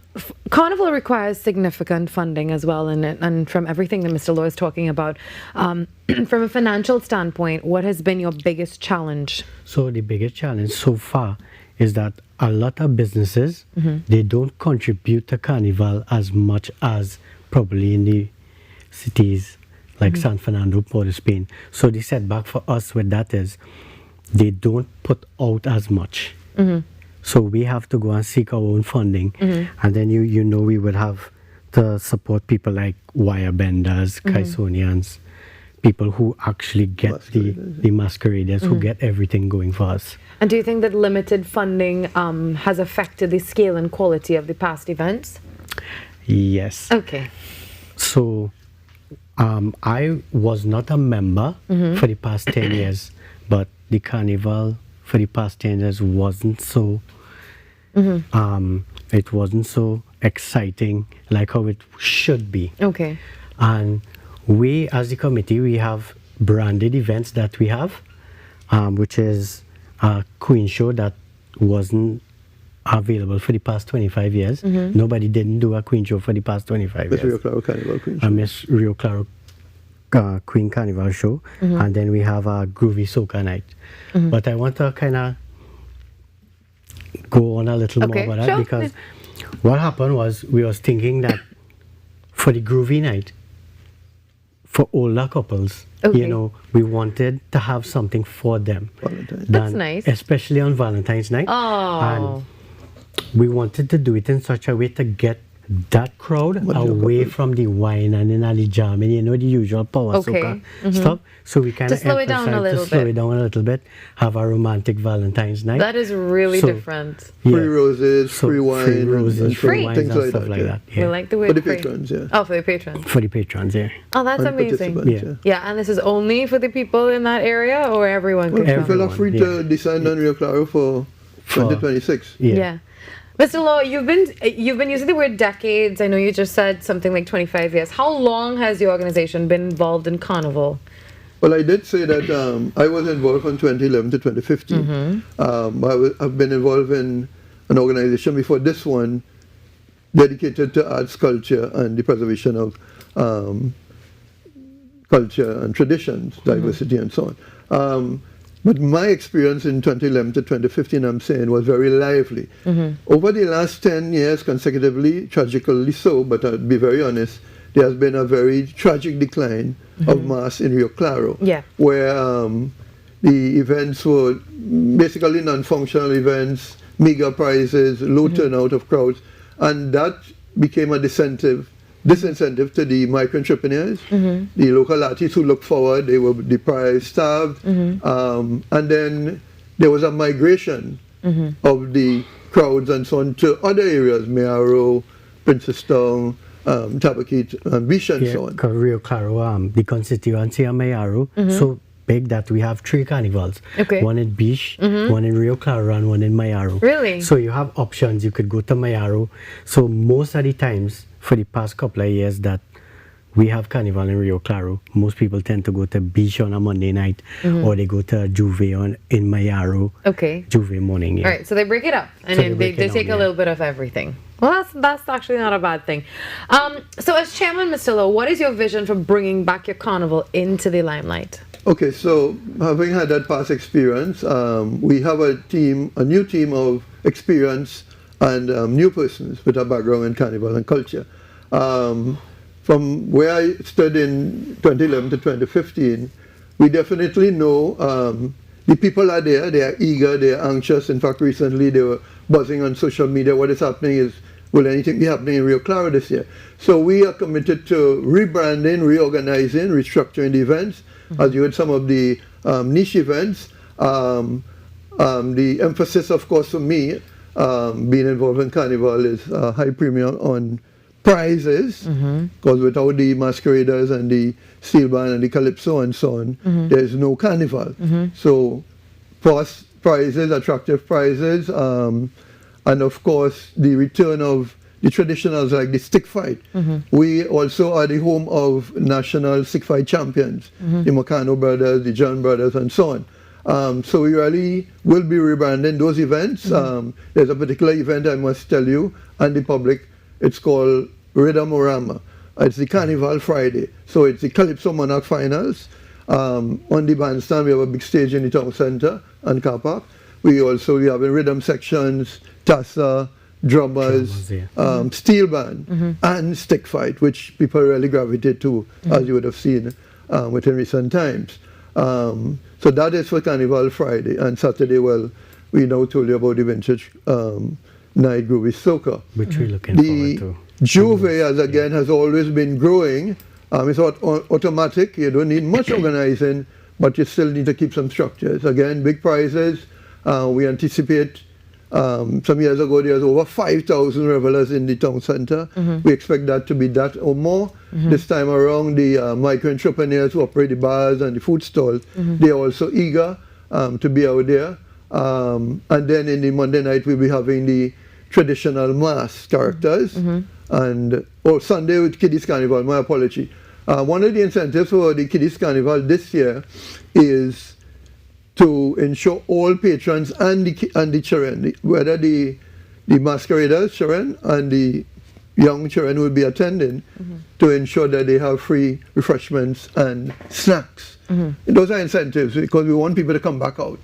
Carnival requires significant funding as well, and from everything that Mr. Law is talking about, from a financial standpoint, what has been your biggest challenge? So the biggest challenge so far is that a lot of businesses, they don't contribute to Carnival as much as probably in the cities like San Fernando, Port of Spain. So the setback for us with that is they don't put out as much. So we have to go and seek our own funding, and then you know we would have to support people like wire benders, Kaisonians, people who actually get the masqueraders, who get everything going for us. And do you think that limited funding has affected the scale and quality of the past events? Yes. Okay. So I was not a member for the past 10 years, but the carnival for the past 10 years wasn't so it wasn't so exciting like how it should be. Okay. And we as the committee, we have branded events that we have, which is a Queen show that wasn't available for the past 25 years. Nobody didn't do a Queen show for the past 25 years. Rio Claro Carnival Queen show. Miss Rio Claro Queen Carnival show, and then we have a groovy soca night. But I want to kind of go on a little more about that, because what happened was we was thinking that for the groovy night, for older couples, you know, we wanted to have something for them. That's nice. Especially on Valentine's night. Oh. And we wanted to do it in such a way to get that crowd away from the wine and then the jamming, you know, the usual power soca stuff. So we kind of slow it down a little bit. Slow it down a little bit, have a romantic Valentine's night. That is really different. Free roses, free wine, free roses, and free wines things and like stuff that. like that. We like the way For the free. patrons, Oh, for the patrons. For the patrons, yeah. Oh, that's And amazing. participants, Yeah, and this is only for the people in that area, or everyone can come? People are free to decide on Rio Claro for 2026. Yeah. Mr. Law, you've been using the word decades. I know you just said something like 25 years. How long has the organization been involved in Carnival? Well, I did say that I was involved from 2011 to 2015. I've been involved in an organization before this one dedicated to arts, culture, and the preservation of culture and traditions, diversity, and so on. But my experience in 2011 to 2015, I'm saying, was very lively. Over the last 10 years consecutively, tragically so, but I'll be very honest, there has been a very tragic decline of mass in Rio Claro, where the events were basically non-functional events, meager prizes, low turnout of crowds, and that became a disincentive to the micro-entrepreneurs, the local artists who looked forward. They were deprived, starved, and then there was a migration of the crowds and so on to other areas, Mayaro, Princestown, Tabaquite, and Beach, and so on. Rio Claro, the constituency of Mayaro, so big that we have 3 carnivals. One in Beach, one in Rio Claro, and one in Mayaro. Really? So you have options. You could go to Mayaro. So most of the times, for the past couple of years that we have Carnival in Rio Claro, most people tend to go to Beach on a Monday night, or they go to Juve in Mayaro. Juve morning. Yeah. All right, so they break it up, and So then they they break it take down, a little bit of everything. Well, that's actually not a bad thing. So as chairman, Mr. Lowe, what is your vision for bringing back your carnival into the limelight? Okay, so having had that past experience, we have a new team of experience and new persons with a background in carnival and culture. From where I stood in 2011 to 2015, we definitely know the people are there, they are eager, they are anxious. In fact, recently they were buzzing on social media. What is happening is, will anything be happening in Rio Claro this year? So we are committed to rebranding, reorganizing, restructuring the events. As you heard, some of the niche events. The emphasis, of course, for me, being involved in Carnival, is a high premium on prizes, because without the masqueraders and the steel band and the calypso and so on, there is no Carnival. So for us, prizes, attractive prizes, and of course the return of the traditionals like the stick fight. We also are the home of national stick fight champions, the Macano brothers, the John brothers, and so on. So we really will be rebranding those events. There's a particular event I must tell you and the public. It's called Rhythmorama. It's the Carnival Friday. So it's the Calypso Monarch Finals. On the bandstand, we have a big stage in the town centre and car park. We have in rhythm sections, tassa, drummers, steel band, and stick fight, which people really gravitate to, as you would have seen within recent times. So that is for Carnival Friday. And Saturday, well, we now told you about the vintage night groovy soca. Which we're looking forward to. Juve, as again, has always been growing. It's automatic. You don't need much organizing, but you still need to keep some structures. Again, big prizes. We anticipate some years ago there was over 5,000 revelers in the town centre. We expect that to be that or more. This time around, the micro-entrepreneurs who operate the bars and the food stalls, they are also eager to be out there. And then in the Monday night, we'll be having the traditional mass characters. Sunday with Kiddies Carnival, my apology. One of the incentives for the Kiddies Carnival this year is to ensure all patrons and the children, whether the masqueraders, children, and the young children will be attending, to ensure that they have free refreshments and snacks. Those are incentives because we want people to come back out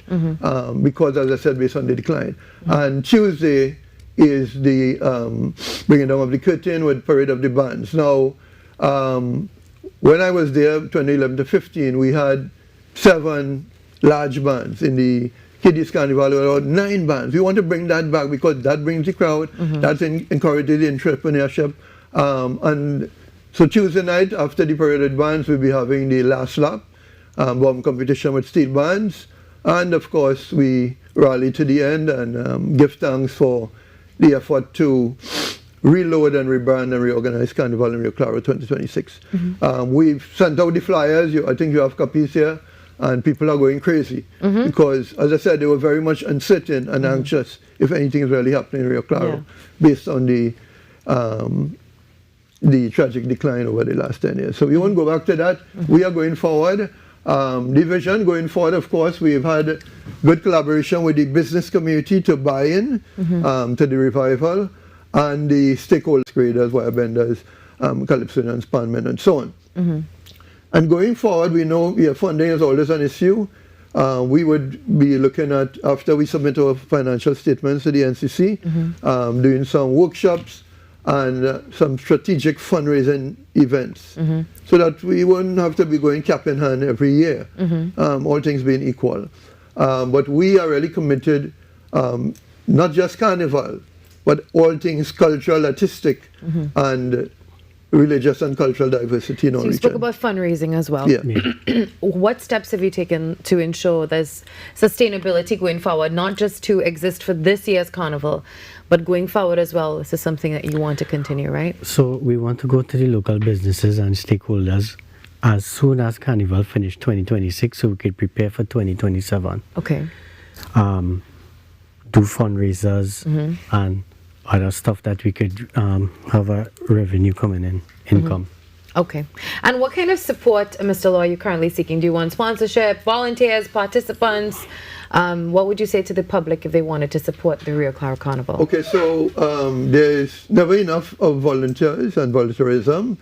because, as I said, based on the decline. And Tuesday is the bringing down of the curtain with Parade of the Bands. Now, when I was there, 2011 to 15, we had 7 large bands. In the Kiddies Carnival, there were 9 bands. We want to bring that back because that brings the crowd, that encourages the entrepreneurship. And so Tuesday night, after the Parade of the Bands, we'll be having the last lap, bomb competition with steel bands. And of course, we rally to the end and give thanks for the effort to reload and rebrand and reorganize Carnival in Rio Claro 2026. We've sent out the flyers. I think you have copies here. And people are going crazy because, as I said, they were very much uncertain and anxious if anything is really happening in Rio Claro based on the tragic decline over the last 10 years. So we won't go back to that. We are going forward. The vision going forward, of course, we've had good collaboration with the business community to buy in to the revival, and the stakeholders, graders, wire benders, calypsonians, spanmen, and so on. And going forward, we know funding is always an issue. We would be looking at, after we submit our financial statements to the NCC, doing some workshops and some strategic fundraising events so that we wouldn't have to be going cap in hand every year, all things being equal. But we are really committed, not just Carnival, but all things cultural, artistic, and religious and cultural diversity in our region. You spoke about fundraising as well. What steps have you taken to ensure there's sustainability going forward, not just to exist for this year's carnival, but going forward as well? This is something that you want to continue, right? So we want to go to the local businesses and stakeholders as soon as Carnival finished 2026 so we could prepare for 2027. Okay. Do fundraisers and other stuff that we could have a revenue coming in, income. Okay. And what kind of support, Mr. Law, are you currently seeking? Do you want sponsorship, volunteers, participants? What would you say to the public if they wanted to support the Rio Claro Carnival? Okay, so there's never enough of volunteers and volunteerism.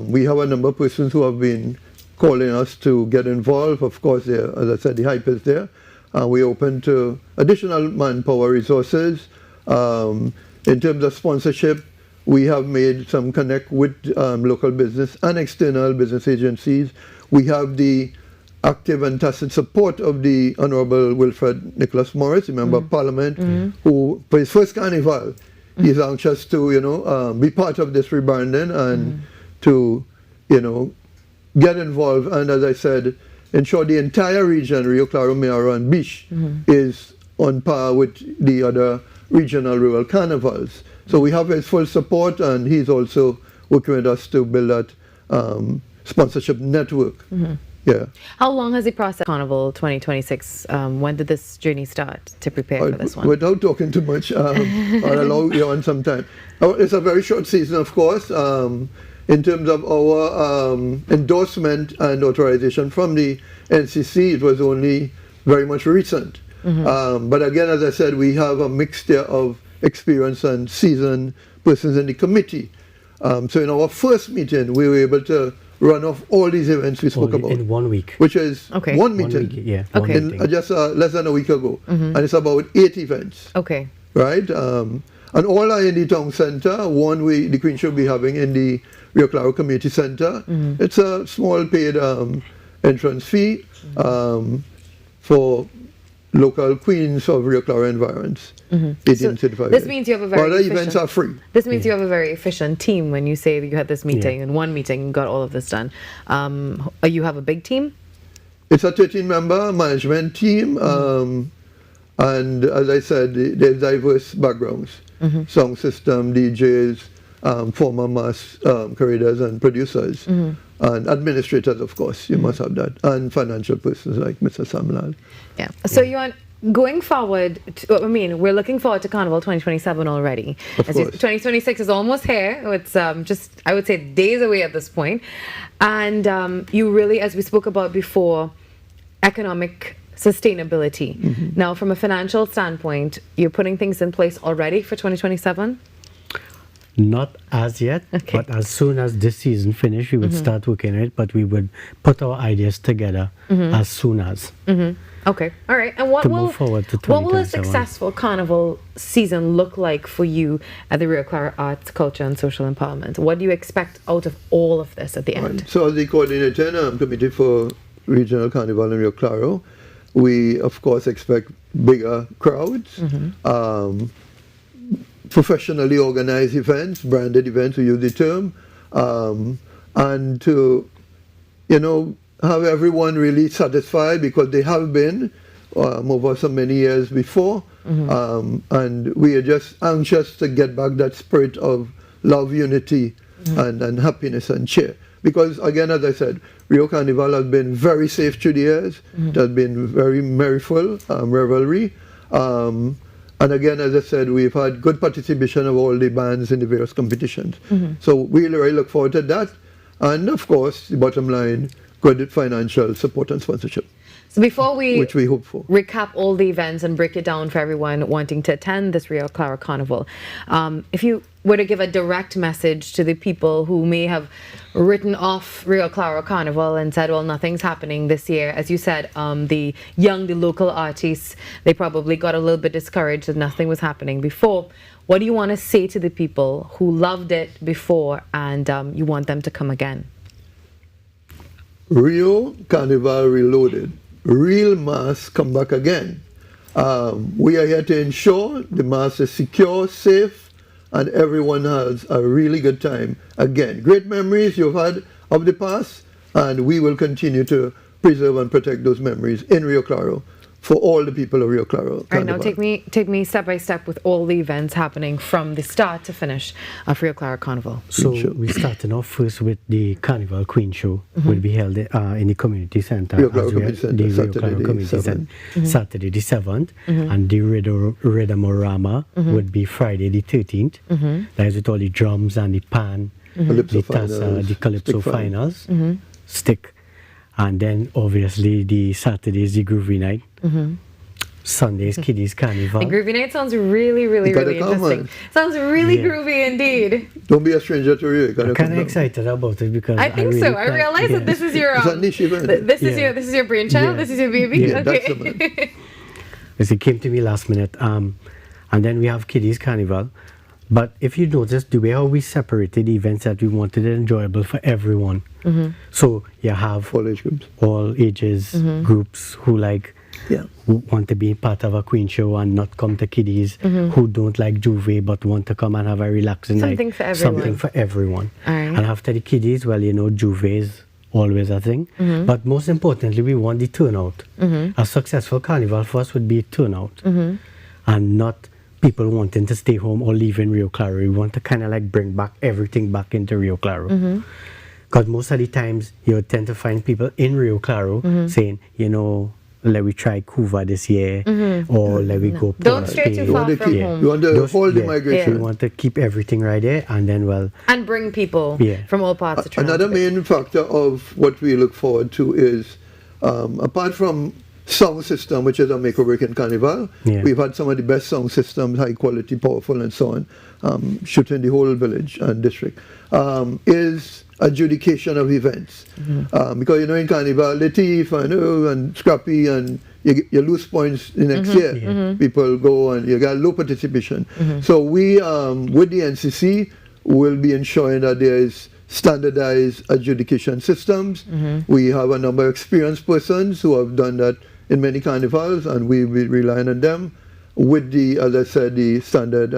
We have a number of persons who have been calling us to get involved. Of course, as I said, the hype is there. We're open to additional manpower resources. In terms of sponsorship, we have made some connect with local business and external business agencies. We have the active and tacit support of the Honourable Wilfred Nicholas Morris, a Member of Parliament, who, for his first carnival, is anxious to, be part of this rebranding and to, get involved. And as I said, ensure the entire region, Rio Claro, Mayaro, and Biche, is on par with the other regional rural carnivals. So we have his full support, and he's also working with us to build that sponsorship network Yeah. How long has the process Carnival 2026? When did this journey start to prepare for this one? Without talking too much, I'll allow you on some time. It's a very short season, of course. In terms of our endorsement and authorization from the NCC, it was only very much recent. But again, as I said, we have a mixture of experience and seasoned persons in the committee. So in our first meeting, we were able to run off all these events we spoke about. In 1 week. Which is one meeting. Just less than a week ago. And it's about 8 events. Okay. Right? And all are in the town centre. One the Queen should be having in the Rio Claro Community Centre. It's a small paid entrance fee for local queens of Rio Claro environs. 1835. This means you have a very other events are free. This means you have a very efficient team when you say that you had this meeting in one meeting and got all of this done. You have a big team? It's a 13-member management team, and as I said, there's diverse backgrounds. Sound system, DJs, former mass curators and producers, and administrators, of course, you must have that, and financial persons like Mr. Samlal. Yeah. So you're going forward, we're looking forward to Carnival 2027 already. 2026 is almost here. It's just, I would say, days away at this point. And you really, as we spoke about before, economic sustainability. Now, from a financial standpoint, you're putting things in place already for 2027? Not as yet, but as soon as this season finished, we would start working on it, but we would put our ideas together as soon as. Okay, all right. And what will a successful Carnival season look like for you at the Rio Claro Arts, Culture and Social Empowerment? What do you expect out of all of this at the end? So as the coordinator and committee for Regional Carnival in Rio Claro, we of course expect bigger crowds, professionally organized events, branded events, we use the term, and to, have everyone really satisfied, because they have been over so many years before, and we are just anxious to get back that spirit of love, unity, and happiness and cheer. Because again, as I said, Rio Carnival has been very safe through the years. It has been very merriful, revelry. And again, as I said, we've had good participation of all the bands in the various competitions. So we really look forward to that. And of course, the bottom line, good financial support and sponsorship. So before which we hope for. Recap all the events and break it down for everyone wanting to attend this Rio Claro Carnival, if you were to give a direct message to the people who may have written off Rio Claro Carnival and said, well, nothing's happening this year. As you said, the local artists, they probably got a little bit discouraged that nothing was happening before. What do you want to say to the people who loved it before and you want them to come again? Rio Carnival Reloaded. Real mass come back again. We are here to ensure the mass is secure, safe, and everyone has a really good time. Again, great memories you've had of the past, and we will continue to preserve and protect those memories in Rio Claro for all the people of Rio Claro Carnival. All right, now take me step by step with all the events happening from the start to finish of Rio Claro Carnival. So we're starting off first with the Carnival Queen Show, will be held in the community centre. Rio Claro Community Centre, Saturday the 7th, and the Rhythmorama would be Friday the 13th. That is with all the drums and the pan, the Calypso finals, stick. And then obviously the Saturday is the Groovy Night. Sunday's Kiddies Carnival. The Groovy Night sounds really interesting. Sounds really groovy indeed. Don't be a stranger to Rio. I'm kind of excited about it because I think so. I realize that this is your it's a niche event. This is your brainchild. This is your baby. Okay. It came to me last minute. And then we have Kiddies Carnival. But if you notice the way how we separated the events, that we wanted it enjoyable for everyone. So you have all ages groups who who want to be part of a Queen Show and not come to Kiddies, who don't like Juve but want to come and have a relaxing night. Something for everyone. And after the Kiddies, well, Juve is always a thing. But most importantly, we want the turnout. A successful carnival for us would be a turnout, and not people wanting to stay home or leave in Rio Claro. We want to kind of bring back everything back into Rio Claro. Because most of the times you tend to find people in Rio Claro saying, let we try Cuba this year, or let we go. Don't stray too far from home. You want to hold the migration. We want to keep everything right there, and then and bring people from all parts of Trinidad. Another main factor of what we look forward to is, apart from sound system, which is a make or break in Carnival, we've had some of the best sound systems, high quality, powerful, and so on, shooting the whole village and district. Is adjudication of events, because in Carnival the thief and scrappy and you lose points the next year. People go and you got low participation. So we with the NCC will be ensuring that there is standardized adjudication systems. We have a number of experienced persons who have done that in many carnivals, and we will be relying on them with as I said, the standard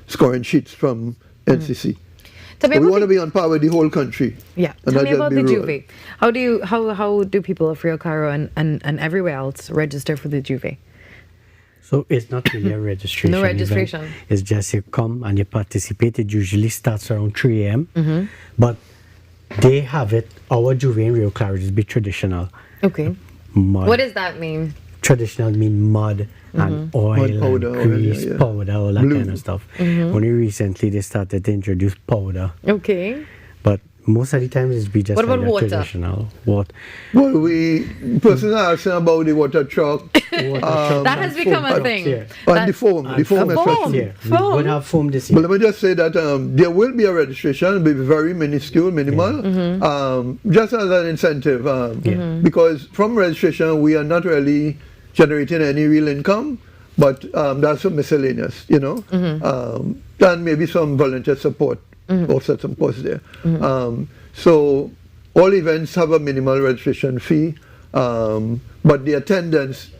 scoring sheets from NCC. So we want to be on par with the whole country. Yeah. Tell me about the Juve. How do people of Rio Claro and everywhere else register for the Juve? So it's not really a registration. No registration. Event. It's just you come and you participate. It usually starts around 3 a.m. But they have it. Our Juve in Rio Claro is be traditional. Okay. Mud. What does that mean? Traditional mean mud and oil mud powder, and grease, powder, all that kind of stuff. Only recently they started to introduce powder. Okay. But most of the time it's be just what about like water? Traditional. What? Well, persons are asking about the water truck. That has become a thing. And the foam. The foam especially. We would have foam this year. But let me just say that there will be a registration, it will be very minuscule, minimal, just as an incentive. Because from registration, we are not really generating any real income, but that's for miscellaneous, and maybe some volunteer support, also some costs there. So all events have a minimal registration fee, but the attendance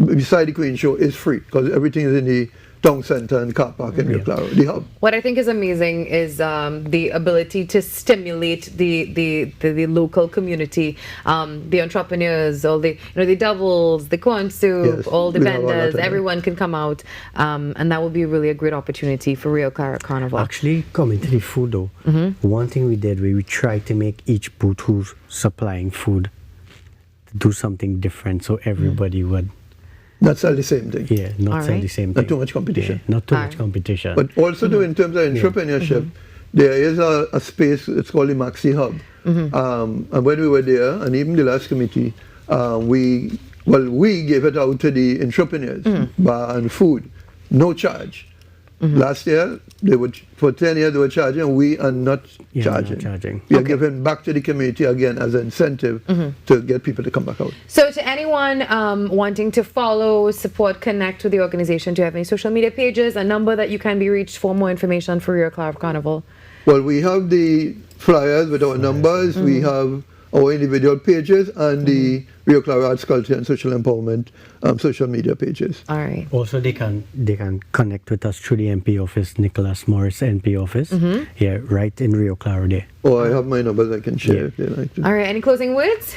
beside the Queen Show is free because everything is in the town center and car park in Rio Claro, the hub. What I think is amazing is the ability to stimulate the local community, the entrepreneurs, all the the doubles, the corn soup, all the vendors, everyone can come out, and that would be really a great opportunity for Rio Claro Carnival. Actually, coming to the food though, one thing we did, we tried to make each booth who's supplying food do something different so everybody would not sell the same thing. Yeah, not sell the same thing. Not too much competition. Yeah, not too much competition. But also in terms of entrepreneurship, there is a space, it's called the Maxi Hub. And when we were there, and even the last committee, we gave it out to the entrepreneurs, bar and food, no charge. Last year, for 10 years they were charging, we are not charging. We are giving back to the community again as an incentive to get people to come back out. So to anyone wanting to follow, support, connect with the organization, do you have any social media pages, a number that you can be reached for more information for Rio Claro Carnival? Well, we have the flyers with our numbers, we have our individual pages, and the Rio Claro Arts, Culture and Social Empowerment social media pages. All right. Also, they can connect with us through the MP office, Nicholas Morris MP office, right in Rio Claro there. I have my numbers I can share if they like to. All right. Any closing words?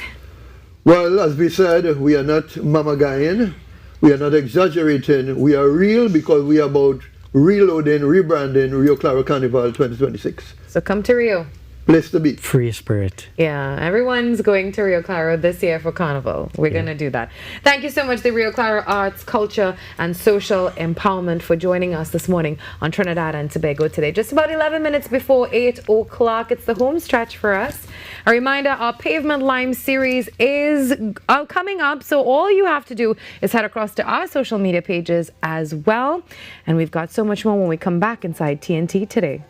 Well, as we said, we are not mamagaing, we are not exaggerating, we are real because we are about reloading, rebranding Rio Claro Carnival 2026. So come to Rio. Place to be. Free spirit. Yeah, everyone's going to Rio Claro this year for Carnival. We're going to do that. Thank you so much, the Rio Claro Arts, Culture and Social Empowerment, for joining us this morning on Trinidad and Tobago Today. Just about 11 minutes before 8 o'clock. It's the home stretch for us. A reminder, our Pavement Lime series is coming up, so all you have to do is head across to our social media pages as well. And we've got so much more when we come back inside TNT Today.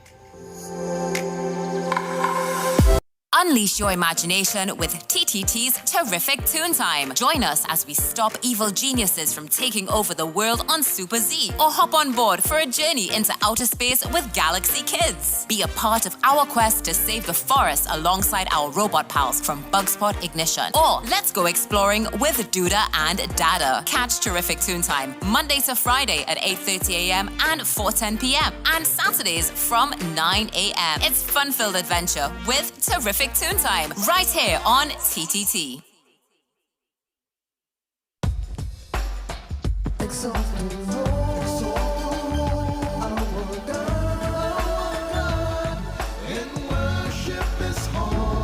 Unleash your imagination with TTT's terrific Toon Time. Join us as we stop evil geniuses from taking over the world on Super Z, or hop on board for a journey into outer space with Galaxy Kids. Be a part of our quest to save the forest alongside our robot pals from Bugspot Ignition. Or let's go exploring with Duda and Dada. Catch terrific Toon Time Monday to Friday at 8:30 a.m. and 4:10 p.m. and Saturdays from 9 a.m. It's fun-filled adventure with terrific Toon Time right here on TTT. In worship is home.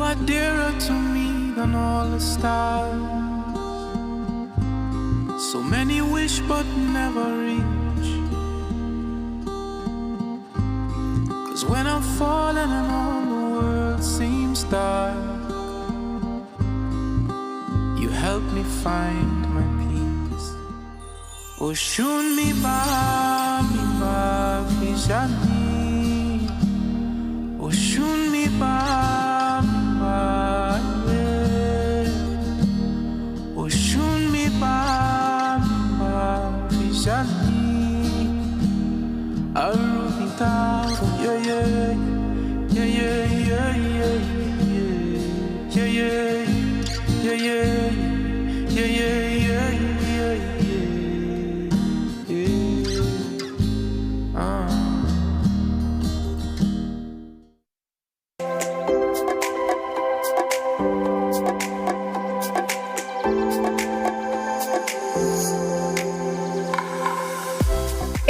are dearer to me than all the stars. So many wish but never reach. 'Cause when I'm falling and all the world seems dark, you help me find my peace. Oh, shun mi ba vijani. Oh, shun mi ba yeah. Oh, shun mi ba vijani. Arubita, yeah yeah yeah yeah yeah yeah yeah yeah yeah yeah. Yeah, yeah, yeah, yeah, yeah, yeah.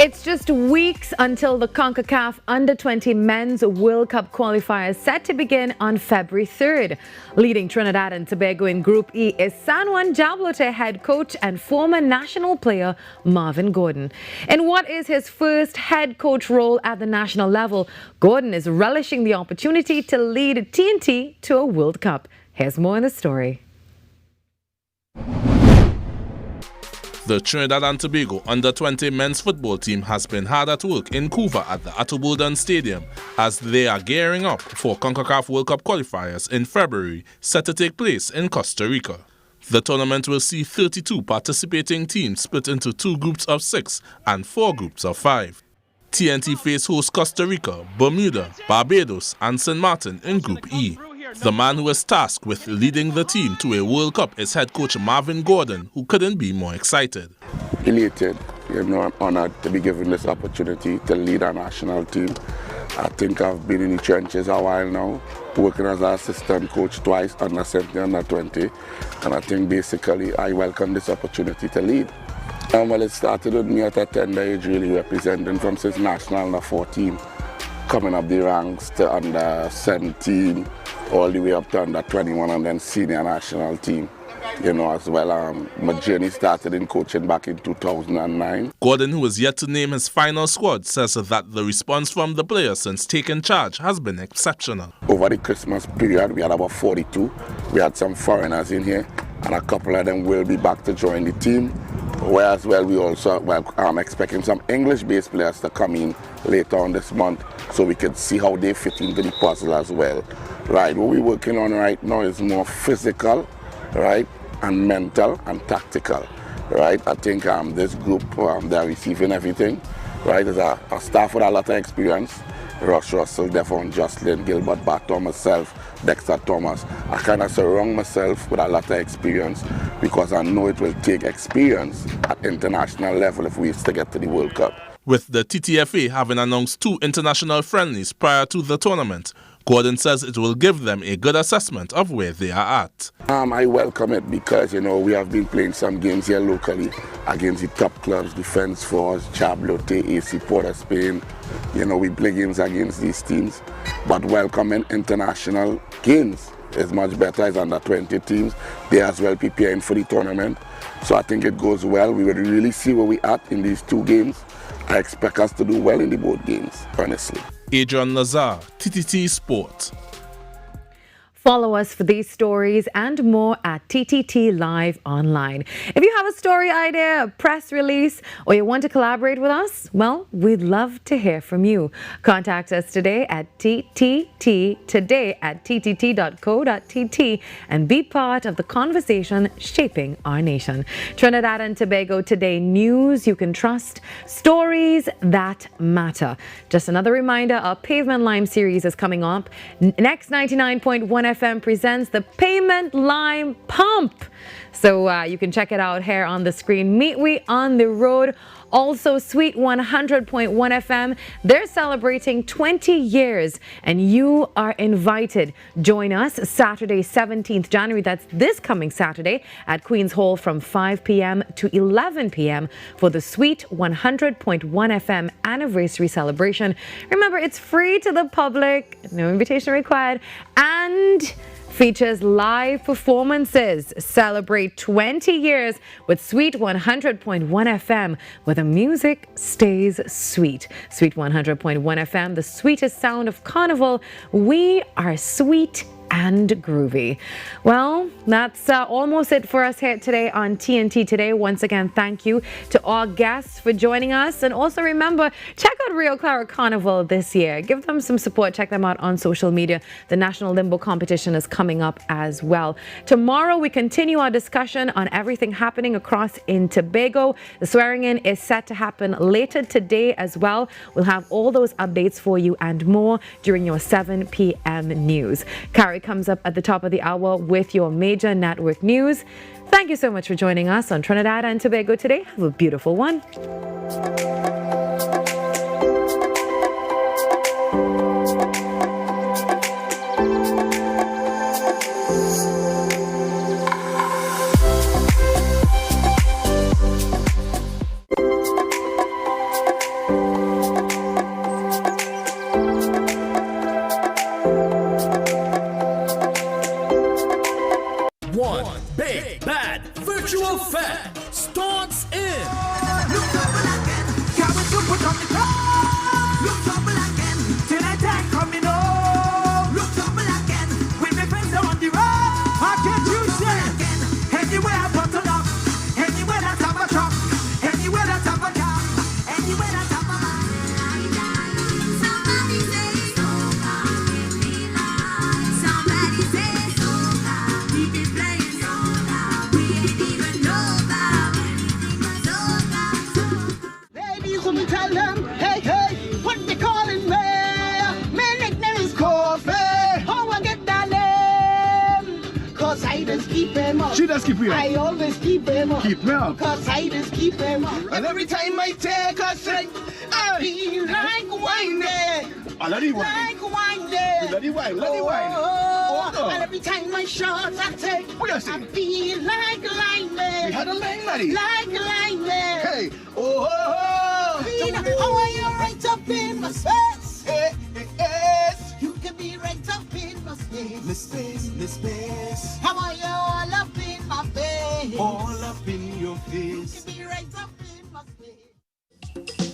It's just weeks until the CONCACAF Under-20 Men's World Cup qualifiers set to begin on February 3rd. Leading Trinidad and Tobago in Group E is San Juan Jablote head coach and former national player Marvin Gordon. In what is his first head coach role at the national level, Gordon is relishing the opportunity to lead TNT to a World Cup. Here's more in the story. The Trinidad and Tobago Under-20 men's football team has been hard at work in Cuba at the Atubuldan Stadium as they are gearing up for CONCACAF World Cup qualifiers in February, set to take place in Costa Rica. The tournament will see 32 participating teams split into 2 groups of 6 and 4 groups of 5. TNT face host Costa Rica, Bermuda, Barbados and St. Martin in Group E. The man who is tasked with leading the team to a World Cup is head coach Marvin Gordon, who couldn't be more excited. Elated, I'm honored to be given this opportunity to lead our national team. I think I've been in the trenches a while now, working as an assistant coach twice, under 17 and under 20, and I think basically I welcome this opportunity to lead. Well, it started with me at a tender age, really representing from since national under 14, coming up the ranks to under 17, all the way up to under 21 and then senior national team, as well. My journey started in coaching back in 2009. Gordon, who is yet to name his final squad, says that the response from the players since taking charge has been exceptional. Over the Christmas period, we had about 42. We had some foreigners in here, and a couple of them will be back to join the team. Whereas we also expecting some English-based players to come in later on this month so we could see how they fit into the puzzle as well. Right, what we're working on right now is more physical, right, and mental and tactical, right. I think this group, they're receiving everything, right. There's a staff with a lot of experience. Ross Russell, Devon, Jocelyn, Gilbert Barton, myself, Dexter Thomas. I kind of surround myself with a lot of experience because I know it will take experience at international level if we used to get to the World Cup. With the TTFA having announced 2 international friendlies prior to the tournament, Gordon says it will give them a good assessment of where they are at. I welcome it because, we have been playing some games here locally against the top clubs, Defence Force, Chablote, AC Port of Spain. We play games against these teams. But welcoming international games is much better as under 20 teams. They as well preparing for the tournament. So I think it goes well. We will really see where we are in these 2 games. I expect us to do well in the both games, honestly. Adrian Lazar, TTT Sport. Follow us for these stories and more at TTT Live Online. If you have a story idea, a press release, or you want to collaborate with us, well, we'd love to hear from you. Contact us today at ttttoday@ttt.co.tt and be part of the conversation shaping our nation. Trinidad and Tobago Today news you can trust, stories that matter. Just another reminder, our Pavement Lime series is coming up. Next 99.1 FM presents the Payment Lime Pump. So you can check it out here on the screen. Meet we on the road. Also, Sweet 100.1 FM, they're celebrating 20 years and you are invited. Join us Saturday, 17th January, that's this coming Saturday at Queen's Hall from 5 p.m. to 11 p.m. for the Sweet 100.1 FM anniversary celebration. Remember, it's free to the public, no invitation required, and features live performances. Celebrate 20 years with Sweet 100.1 FM, where the music stays sweet. Sweet 100.1 FM, the sweetest sound of Carnival. We are sweet and groovy. Well, that's almost it for us here today on TNT Today. Once again, thank you to all guests for joining us. And also remember, check out Rio Claro Carnival this year. Give them some support. Check them out on social media. The National Limbo competition is coming up as well. Tomorrow, we continue our discussion on everything happening across in Tobago. The swearing in is set to happen later today as well. We'll have all those updates for you and more during your 7 p.m. news. Carrie comes up at the top of the hour with your major network news. Thank you so much for joining us on Trinidad and Tobago Today. Have a beautiful one. One big bad virtual fair starts in. Look trouble again, can't wait to put on the clothes. Look trouble again, till I die coming home. Look trouble again, with my friends are on the road. How can you say again? Anywhere I button up, anywhere that have a truck, anywhere that have a car, anywhere that have a man. Somebody say soca, give me life. Somebody say soca, keep it playing soca. We ain't even know about anything but soca, soca. Ladies, let me tell them, hey, hey, what they calling me? My nickname is Coffee. How I get that name? Cause I just keep him up. She does keep you up. I always keep him up. Keep me up. Cause I just keep him up. And every time I take a drink, I feel like whining. Let it wine. Like whining. Let it wine. Let it wine. Oh, and every time my shots I take, What you I say? feel like lightning. We had a line, laddie. Like lightning. Hey. Oh. How are you right up in my space? Yes. You can be right up in my space. The space, the space. How are you all up in my face? All up in your You face. can be right up in my space.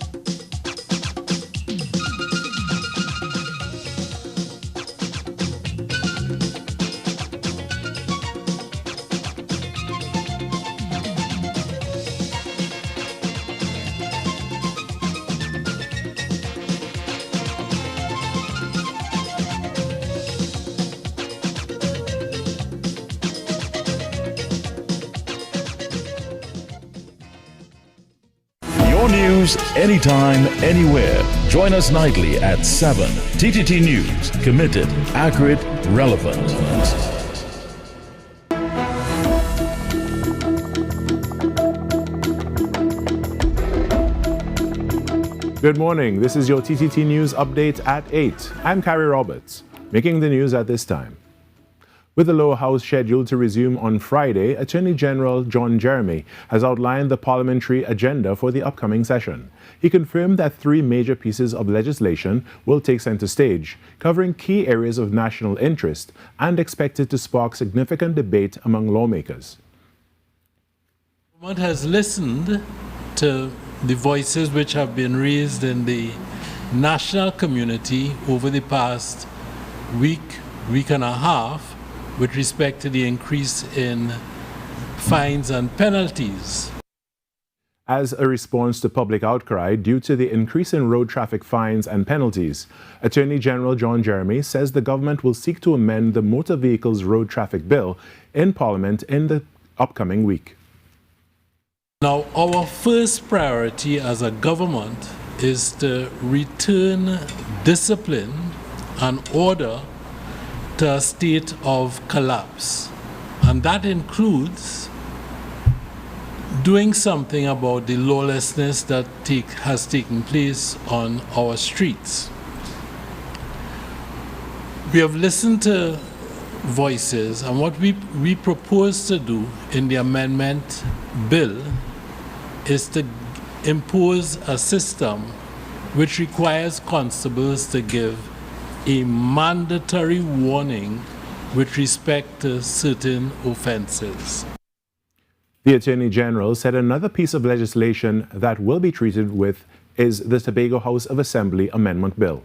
Your news anytime, anywhere. Join us nightly at 7. TTT News. Committed, accurate, relevant. Good morning. This is your TTT News update at 8. I'm Carrie Roberts, making the news at this time. With the lower house scheduled to resume on Friday, Attorney General John Jeremy has outlined the parliamentary agenda for the upcoming session. He confirmed that 3 major pieces of legislation will take center stage, covering key areas of national interest and expected to spark significant debate among lawmakers. Government has listened to the voices which have been raised in the national community over the past week and a half with respect to the increase in fines and penalties. As a response to public outcry due to the increase in road traffic fines and penalties, Attorney General John Jeremy says the government will seek to amend the Motor Vehicles Road Traffic Bill in Parliament in the upcoming week. Now, our first priority as a government is to return discipline and order to a state of collapse. And that includes doing something about the lawlessness that has taken place on our streets. We have listened to voices, and what we propose to do in the amendment bill is to impose a system which requires constables to give a mandatory warning with respect to certain offenses. The Attorney General said another piece of legislation that will be treated with is the Tobago House of Assembly Amendment Bill.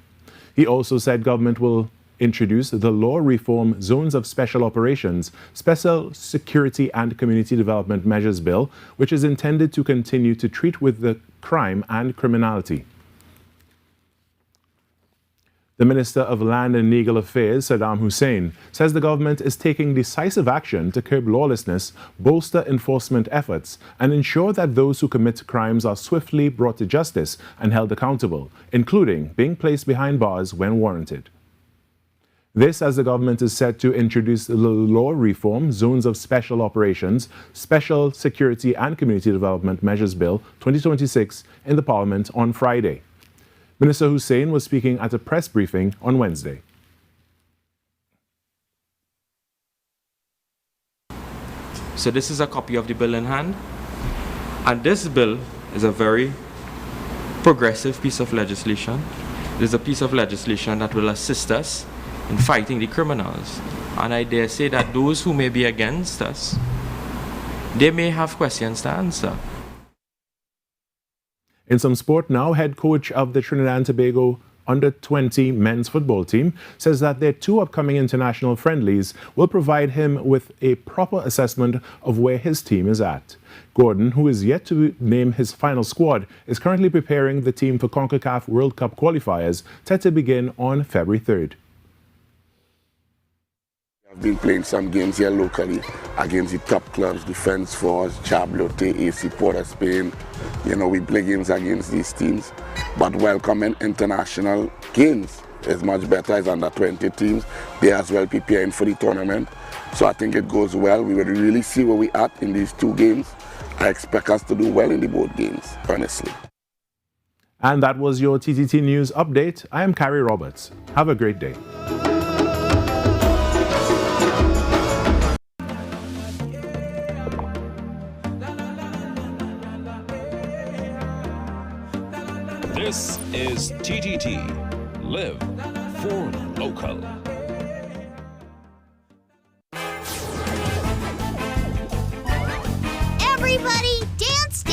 He also said government will introduce the Law Reform Zones of Special Operations, Special Security and Community Development Measures Bill, which is intended to continue to treat with the crime and criminality. The Minister of Land and Legal Affairs, Saddam Hussein, says the government is taking decisive action to curb lawlessness, bolster enforcement efforts, and ensure that those who commit crimes are swiftly brought to justice and held accountable, including being placed behind bars when warranted. This as the government is set to introduce the Law Reform Zones of Special Operations, Special Security and Community Development Measures Bill 2026 in the Parliament on Friday. Minister Hussein was speaking at a press briefing on Wednesday. So this is a copy of the bill in hand, and this bill is a very progressive piece of legislation. It is a piece of legislation that will assist us in fighting the criminals, and I dare say that those who may be against us, they may have questions to answer. In some sport now, head coach of the Trinidad and Tobago under-20 men's football team says that their two upcoming international friendlies will provide him with a proper assessment of where his team is at. Gordon, who is yet to name his final squad, is currently preparing the team for CONCACAF World Cup qualifiers set to begin on February 3rd. I've been playing some games here locally against the top clubs, Defence Force, Chablote, AC Port of Spain. You know, we play games against these teams. But welcoming international games is much better as under 20 teams. They as well preparing for the tournament. So I think it goes well. We will really see where we at in these two games. I expect us to do well in the both games, honestly. And that was your TTT News Update. I am Carrie Roberts. Have a great day. This is TTT. Live for local.